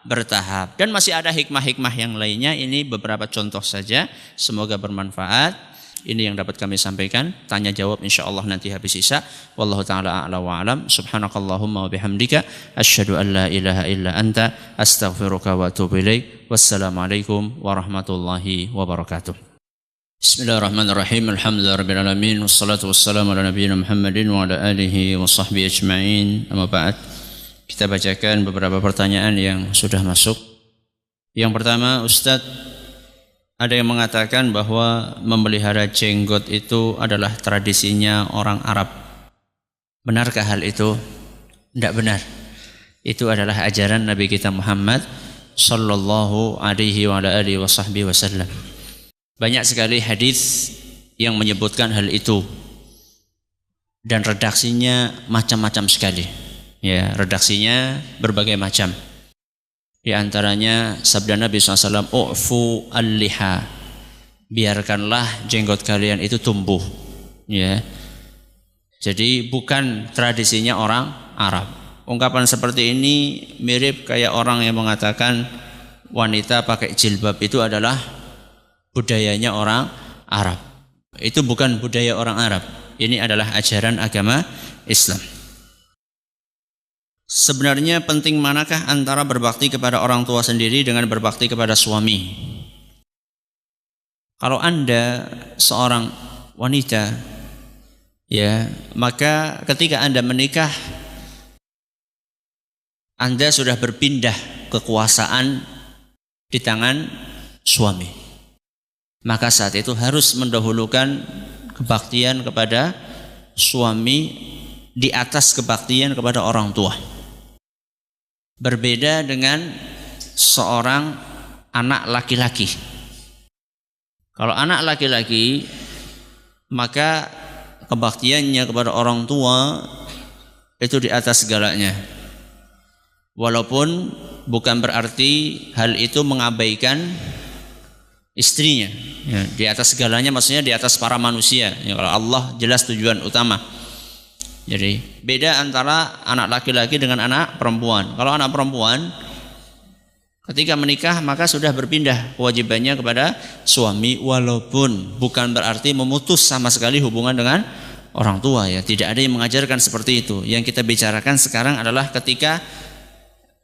bertahap. Dan masih ada hikmah-hikmah yang lainnya. Ini beberapa contoh saja. Semoga bermanfaat. Ini yang dapat kami sampaikan. Tanya jawab insyaallah nanti habis isya. Wallahu ta'ala a'la wa a'lam. Subhanakallahumma wa bihamdika asyhadu an la ilaha illa anta astaghfiruka wa atubu ilaik. Wassalamualaikum warahmatullahi wabarakatuh. Bismillahirrahmanirrahim. Alhamdulillahirabbil alamin wassalatu wassalamu ala nabiyyina Muhammadin wa ala alihi wa sahbihi ajma'in. Amma ba'd. Kita bacakan beberapa pertanyaan yang sudah masuk. Yang pertama, Ustaz, ada yang mengatakan bahwa memelihara jenggot itu adalah tradisinya orang Arab. Benarkah hal itu? Tidak benar. Itu adalah ajaran Nabi kita Muhammad sallallahu alaihi wa alihi wasallam. Banyak sekali hadis yang menyebutkan hal itu. Dan redaksinya macam-macam sekali. Ya, redaksinya berbagai macam. Di antaranya sabda Nabi SAW, "U'fu al-liha." Biarkanlah jenggot kalian itu tumbuh. Ya. Jadi bukan tradisinya orang Arab. Ungkapan seperti ini mirip kayak orang yang mengatakan wanita pakai jilbab itu adalah budayanya orang Arab. Itu bukan budaya orang Arab. Ini adalah ajaran agama Islam. Sebenarnya penting manakah antara berbakti kepada orang tua sendiri dengan berbakti kepada suami? Kalau Anda seorang wanita, ya, maka ketika Anda menikah, Anda sudah berpindah kekuasaan di tangan suami. maka saat itu harus mendahulukan kebaktian kepada suami di atas kebaktian kepada orang tua. Berbeda dengan seorang anak laki-laki. Kalau anak laki-laki, maka kebaktiannya kepada orang tua itu di atas segalanya. Walaupun bukan berarti hal itu mengabaikan istrinya. Ya, di atas segalanya maksudnya di atas para manusia. Ya, kalau Allah jelas tujuan utama. Jadi beda antara anak laki-laki dengan anak perempuan. Kalau anak perempuan ketika menikah maka sudah berpindah kewajibannya kepada suami, walaupun bukan berarti memutus sama sekali hubungan dengan orang tua ya. Tidak ada yang mengajarkan seperti itu. Yang kita bicarakan sekarang adalah ketika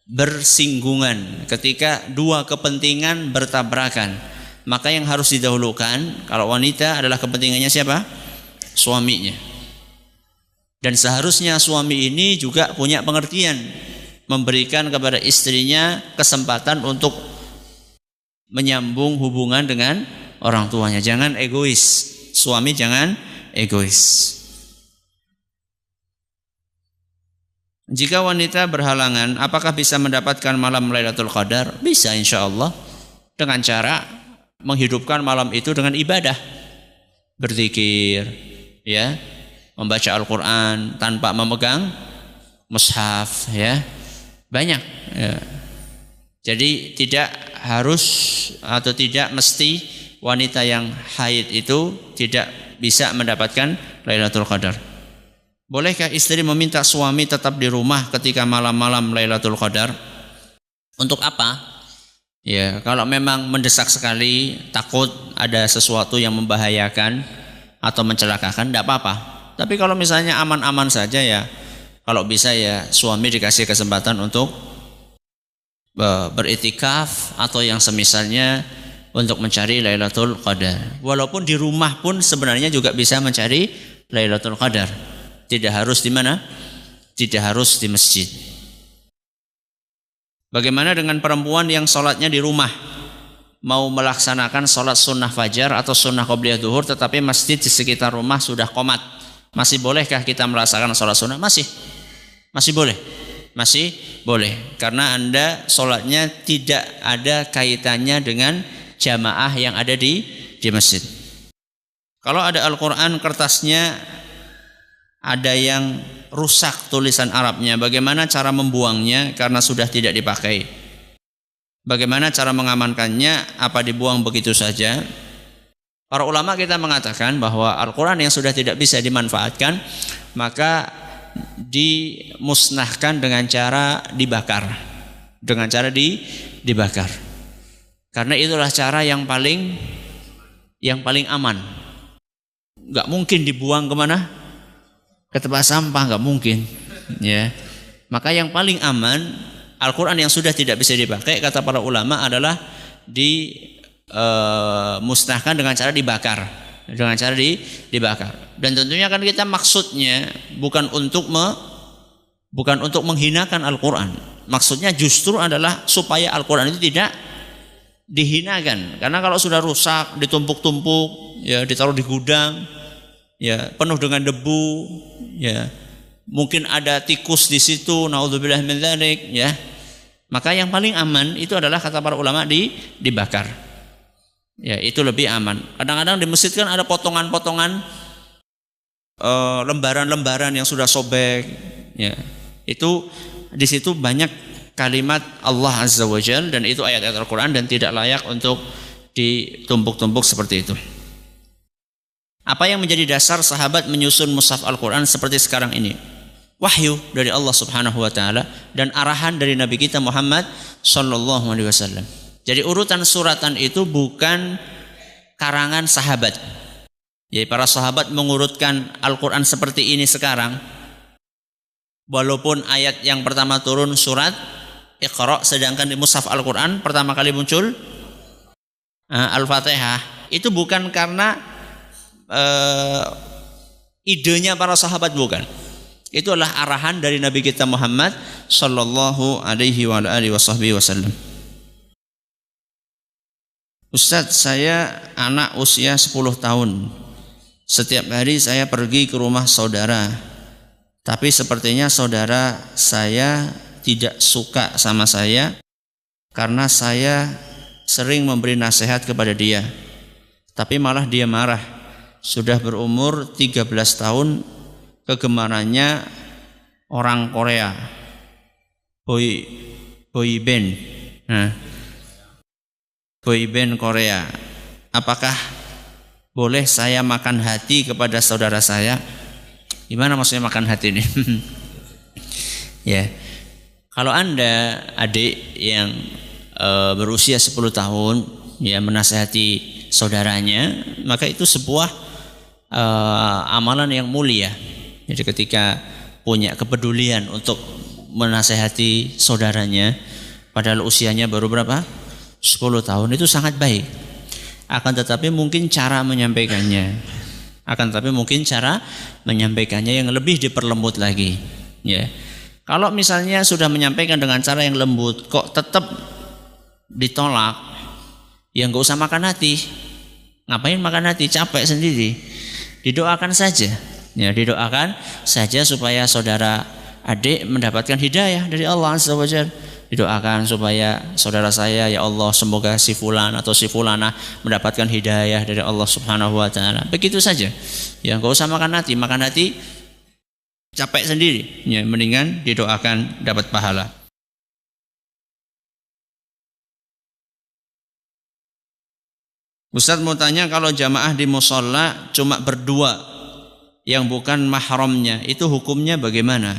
bersinggungan, ketika dua kepentingan bertabrakan, maka yang harus didahulukan kalau wanita adalah kepentingannya siapa? Suaminya. Dan seharusnya suami ini juga punya pengertian, memberikan kepada istrinya kesempatan untuk menyambung hubungan dengan orang tuanya. Jangan egois, suami jangan egois. Jika wanita berhalangan, apakah bisa mendapatkan malam Lailatul Qadar? Bisa insya Allah, dengan cara menghidupkan malam itu dengan ibadah, berzikir, ya, membaca Al-Quran tanpa memegang mushaf, ya, banyak. Ya. Jadi tidak harus atau tidak mesti wanita yang haid itu tidak bisa mendapatkan Lailatul Qadar. Bolehkah istri meminta suami tetap di rumah ketika malam-malam Lailatul Qadar? Untuk apa? Ya, kalau memang mendesak sekali, takut ada sesuatu yang membahayakan atau mencelakakan, tidak apa-apa. Tapi kalau misalnya aman-aman saja ya, kalau bisa ya suami dikasih kesempatan untuk beritikaf atau yang semisalnya untuk mencari Lailatul Qadar. Walaupun di rumah pun sebenarnya juga bisa mencari Lailatul Qadar. Tidak harus di mana? Tidak harus di masjid. Bagaimana dengan perempuan yang sholatnya di rumah? Mau melaksanakan sholat sunnah fajar atau sunnah qobliyah duhur, tetapi masjid di sekitar rumah sudah qomat. Masih bolehkah kita melaksanakan sholat sunnah? Masih boleh. Masih boleh. Karena Anda sholatnya tidak ada kaitannya dengan jamaah yang ada di masjid. Kalau ada Al-Quran kertasnya ada yang rusak tulisan Arabnya, bagaimana cara membuangnya karena sudah tidak dipakai? Bagaimana cara mengamankannya? Apa dibuang begitu saja? Para ulama kita mengatakan bahwa Al-Quran yang sudah tidak bisa dimanfaatkan maka dimusnahkan dengan cara dibakar. Dengan cara dibakar. Karena itulah cara yang paling aman. Enggak mungkin dibuang kemana? Ke tempat sampah, enggak mungkin. Ya. Maka yang paling aman Al-Quran yang sudah tidak bisa dipakai, kata para ulama, adalah musnahkan dengan cara dibakar. Dengan cara dibakar. Dan tentunya kan kita maksudnya bukan untuk menghinakan Al-Quran. Maksudnya justru adalah supaya Al-Quran itu tidak dihinakan. Karena kalau sudah rusak, ditumpuk-tumpuk, ya, ditaruh di gudang, ya, penuh dengan debu, ya, mungkin ada tikus di situ, naudzubillah min dzalik, ya. Maka yang paling aman itu adalah kata para ulama dibakar. Ya, itu lebih aman. Kadang-kadang di masjid kan ada potongan-potongan lembaran-lembaran yang sudah sobek, ya. Itu di situ banyak kalimat Allah Azza wa Jalla dan itu ayat-ayat Al-Quran dan tidak layak untuk ditumpuk-tumpuk seperti itu. Apa yang menjadi dasar sahabat menyusun mushaf Al-Quran seperti sekarang ini? Wahyu dari Allah Subhanahu wa taala dan arahan dari Nabi kita Muhammad sallallahu alaihi wasallam. Jadi urutan suratan itu bukan karangan sahabat. Jadi para sahabat mengurutkan Al-Quran seperti ini sekarang. Walaupun ayat yang pertama turun surat Iqra, sedangkan di mushaf Al-Quran pertama kali muncul Al-Fatihah. Itu bukan karena idenya para sahabat, bukan. Itu adalah arahan dari Nabi kita Muhammad sallallahu alaihi wa alihi wasallam. Ustadz, saya anak usia 10 tahun. Setiap hari saya pergi ke rumah saudara. Tapi sepertinya saudara saya tidak suka sama saya karena saya sering memberi nasihat kepada dia. Tapi malah dia marah. Sudah berumur 13 tahun, kegemarannya orang Korea. Boy band. Boy band Korea. Apakah boleh saya makan hati kepada saudara saya? Gimana maksudnya makan hati ini? Ya, kalau Anda adik yang berusia 10 tahun ya menasihati saudaranya, maka itu sebuah amalan yang mulia. Jadi ketika punya kepedulian untuk menasihati saudaranya, padahal usianya baru berapa? 10 tahun, itu sangat baik. Akan tetapi mungkin cara menyampaikannya yang lebih diperlembut lagi. Ya, kalau misalnya sudah menyampaikan dengan cara yang lembut, kok tetap ditolak, ya nggak usah makan hati. Ngapain makan hati? Capek sendiri. Didoakan saja. Ya, didoakan saja supaya saudara adik mendapatkan hidayah dari Allah Azza wa Jalla. Didoakan supaya saudara saya, ya Allah, semoga si fulan atau si fulanah mendapatkan hidayah dari Allah Subhanahu wa taala. Begitu saja. Ya, enggak usah makan hati capek sendiri. Ya, mendingan didoakan dapat pahala. Ustaz mau tanya, kalau jamaah di musholla cuma berdua yang bukan mahramnya, itu hukumnya bagaimana?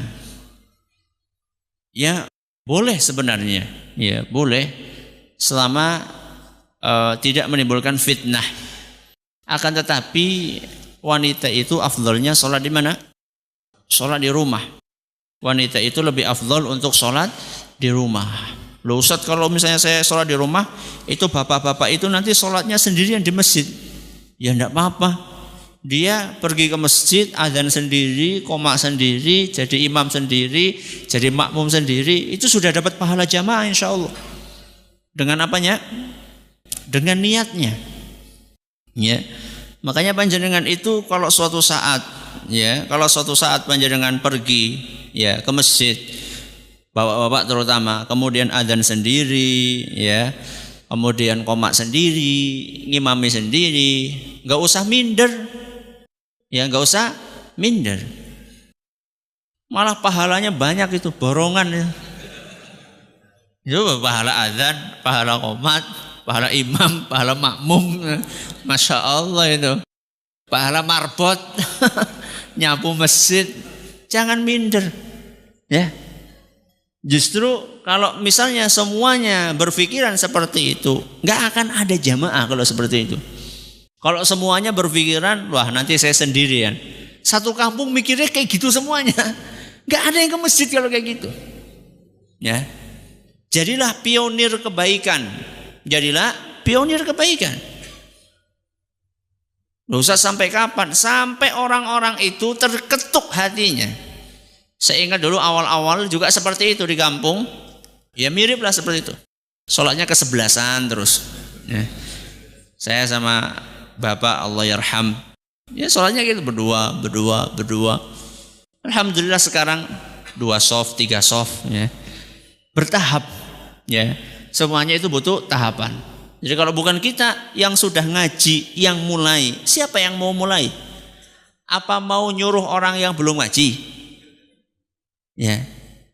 Ya, boleh sebenarnya, ya boleh selama tidak menimbulkan fitnah. Akan tetapi wanita itu afdolnya sholat di mana? Sholat di rumah. Wanita itu lebih afdol untuk sholat di rumah. Loh Ustaz, kalau misalnya saya sholat di rumah, itu bapak-bapak itu nanti sholatnya sendirian di masjid. Ya enggak apa-apa. Dia pergi ke masjid, azan sendiri, qoma sendiri, jadi imam sendiri, jadi makmum sendiri, itu sudah dapat pahala jamaah insya Allah. Dengan apanya? Dengan niatnya. Ya, makanya panjenengan itu kalau suatu saat panjenengan pergi ya ke masjid, bapak-bapak terutama, kemudian azan sendiri, ya, kemudian qoma sendiri, ngimami sendiri, nggak usah minder. Ya, nggak usah minder. Malah pahalanya banyak itu, borongan ya. Itu pahala azan, pahala qomat, pahala imam, pahala makmum. Masya Allah itu. Pahala marbot, nyapu masjid. Jangan minder. Ya. Justru kalau misalnya semuanya berpikiran seperti itu, nggak akan ada jamaah kalau seperti itu. Kalau semuanya berpikiran, wah nanti saya sendirian. Satu kampung mikirnya kayak gitu semuanya. Gak ada yang ke masjid kalau kayak gitu. Ya, jadilah pionir kebaikan. Gak usah sampai kapan? Sampai orang-orang itu terketuk hatinya. Saya ingat dulu awal-awal juga seperti itu di kampung. Ya mirip lah seperti itu. Sholatnya kesebelasan terus. Ya. Saya sama bapak Allah yarham, ya sholatnya gitu berdua. Alhamdulillah sekarang 2 soft, 3 soft, ya. Bertahap, ya. Semuanya itu butuh tahapan. Jadi kalau bukan kita yang sudah ngaji, yang mulai, siapa yang mau mulai? Apa mau nyuruh orang yang belum ngaji? Ya.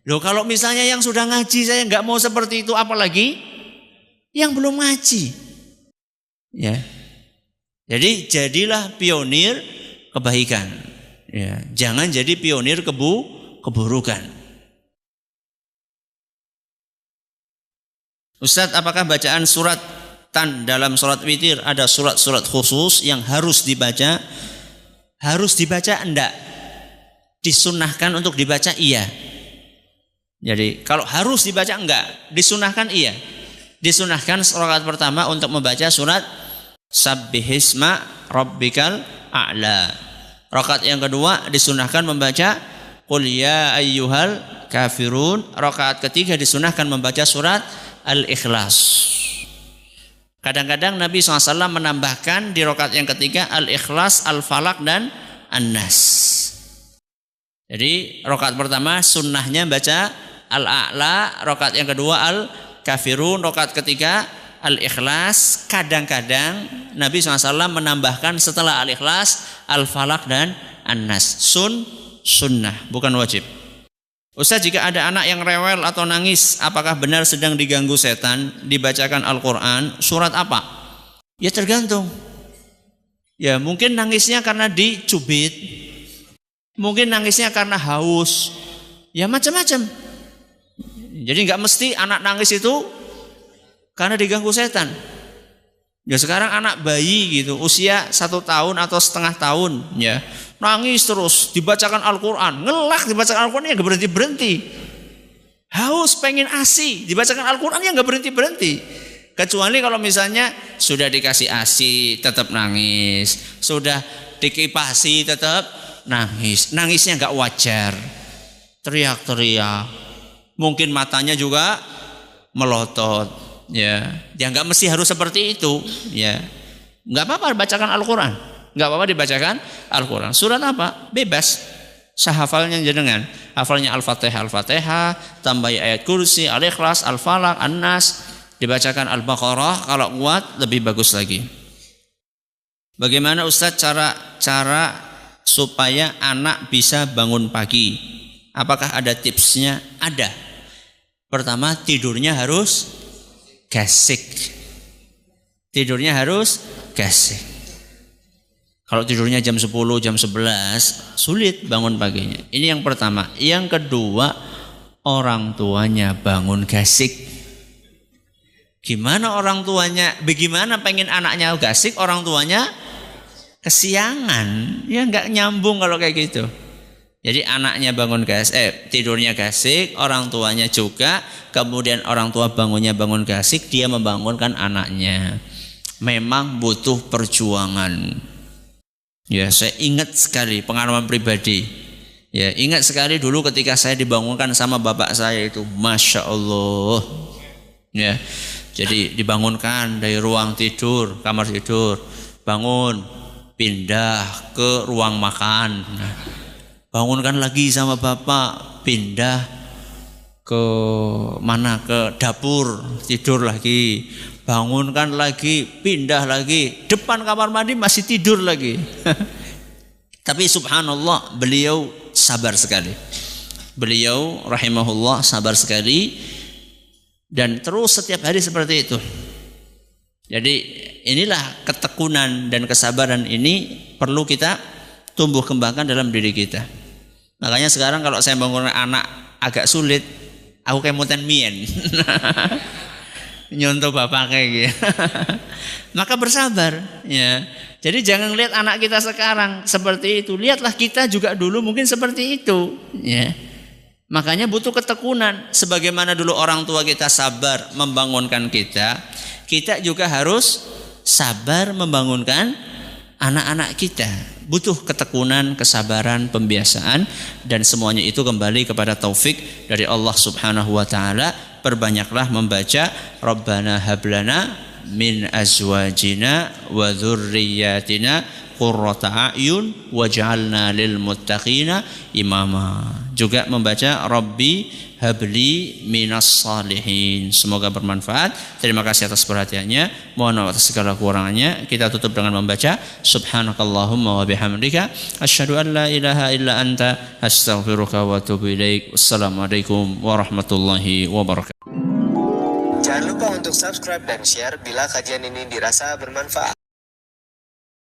Loh, kalau misalnya yang sudah ngaji saya nggak mau seperti itu, apalagi yang belum ngaji, ya. Jadi jadilah pionir kebaikan. Ya, jangan jadi pionir keburukan. Ustadz, apakah bacaan suratan dalam sholat witir ada surat-surat khusus yang harus dibaca? Harus dibaca enggak? Disunnahkan untuk dibaca iya. Jadi kalau harus dibaca enggak? Disunnahkan iya. Disunnahkan rakaat pertama untuk membaca surat Sabbihisma rabbikal a'la. Rakaat yang kedua disunahkan membaca Qul ya ayyuhal kafirun. Rakaat ketiga disunahkan membaca surat Al-Ikhlas. Kadang-kadang Nabi SAW menambahkan di rakaat yang ketiga Al-Ikhlas, Al-Falaq dan An-Nas. Jadi rakaat pertama sunnahnya baca Al-A'la, rakaat yang kedua Al-Kafirun, rakaat ketiga Al-Ikhlas. Kadang-kadang Nabi SAW menambahkan setelah Al-Ikhlas Al-Falaq dan An-Nas. Sunnah, bukan wajib. Ustaz, jika ada anak yang rewel atau nangis, apakah benar sedang diganggu setan? Dibacakan Al-Quran, surat apa? Ya tergantung. Ya mungkin nangisnya karena dicubit, mungkin nangisnya karena haus, ya macam-macam. Jadi nggak mesti anak nangis itu karena diganggu setan. Ya sekarang anak bayi gitu, usia 1 tahun atau setengah tahun, ya nangis terus, dibacakan Al-Quran, ngelak dibacakan Al-Quran ya nggak berhenti-berhenti. Haus pengen ASI, dibacakan Al-Quran ya nggak berhenti-berhenti. Kecuali kalau misalnya sudah dikasih ASI tetap nangis, sudah dikipasi tetap nangis, nangisnya nggak wajar, teriak-teriak, mungkin matanya juga melotot. Ya nggak mesti harus seperti itu. Ya, nggak apa-apa bacakan Al-Quran, nggak apa-apa dibacakan Al-Quran. Surat apa? Bebas. Sehafalnya jenengan, hafalnya Al-Fatihah, tambahi ayat kursi, Al-Ikhlas, Al-Falaq, An-Nas, dibacakan Al-Baqarah. Kalau kuat lebih bagus lagi. Bagaimana Ustaz cara supaya anak bisa bangun pagi? Apakah ada tipsnya? Ada. Pertama, tidurnya harus gasik. Tidurnya harus gasik. Kalau tidurnya jam 10, jam 11, sulit bangun paginya. Ini yang pertama. Yang kedua, orang tuanya bangun gasik. Gimana orang tuanya, bagaimana pengen anaknya gasik, orang tuanya kesiangan. Ya nggak nyambung kalau kayak gitu. Jadi anaknya bangun tidurnya gasik, orang tuanya juga, kemudian orang tua bangun gasik, dia membangunkan anaknya. Memang butuh perjuangan. Ya, saya ingat sekali pengalaman pribadi. Ya, ingat sekali dulu ketika saya dibangunkan sama bapak saya itu, Masya Allah. Ya, jadi dibangunkan dari ruang tidur, kamar tidur, bangun, pindah ke ruang makan. Bangunkan lagi sama bapak, pindah ke mana, ke dapur, tidur lagi, bangunkan lagi, pindah lagi, depan kamar mandi masih tidur lagi. Tapi subhanallah, beliau sabar sekali. Beliau rahimahullah sabar sekali, dan terus setiap hari seperti itu. Jadi inilah ketekunan dan kesabaran ini perlu kita tumbuh kembangkan dalam diri kita. Makanya sekarang kalau saya bangun anak agak sulit, aku kayak mutan mien. Nyontoh bapak kayak gitu. Maka bersabar, ya. Jadi jangan lihat anak kita sekarang seperti itu, lihatlah kita juga dulu mungkin seperti itu, ya. Makanya butuh ketekunan. Sebagaimana dulu orang tua kita sabar membangunkan kita, kita juga harus sabar membangunkan anak-anak kita. Butuh ketekunan, kesabaran, pembiasaan, dan semuanya itu kembali kepada taufik dari Allah Subhanahu wa taala. Perbanyaklah membaca Rabbana hablana min azwajina wa dzurriyyatina qurrata a'yun waj'alna lil muttaqina imama. Juga membaca Rabbi habli minas salihin. Semoga bermanfaat. Terima kasih atas perhatiannya. Mohon maaf atas segala kekurangannya. Kita tutup dengan membaca Subhanakallahumma wa bihamdika asyhadu an la ilaha illa anta astaghfiruka wa atubu ilaik. Wassalamualaikum warahmatullahi wabarakatuh. Jangan lupa untuk subscribe dan share bila kajian ini dirasa bermanfaat.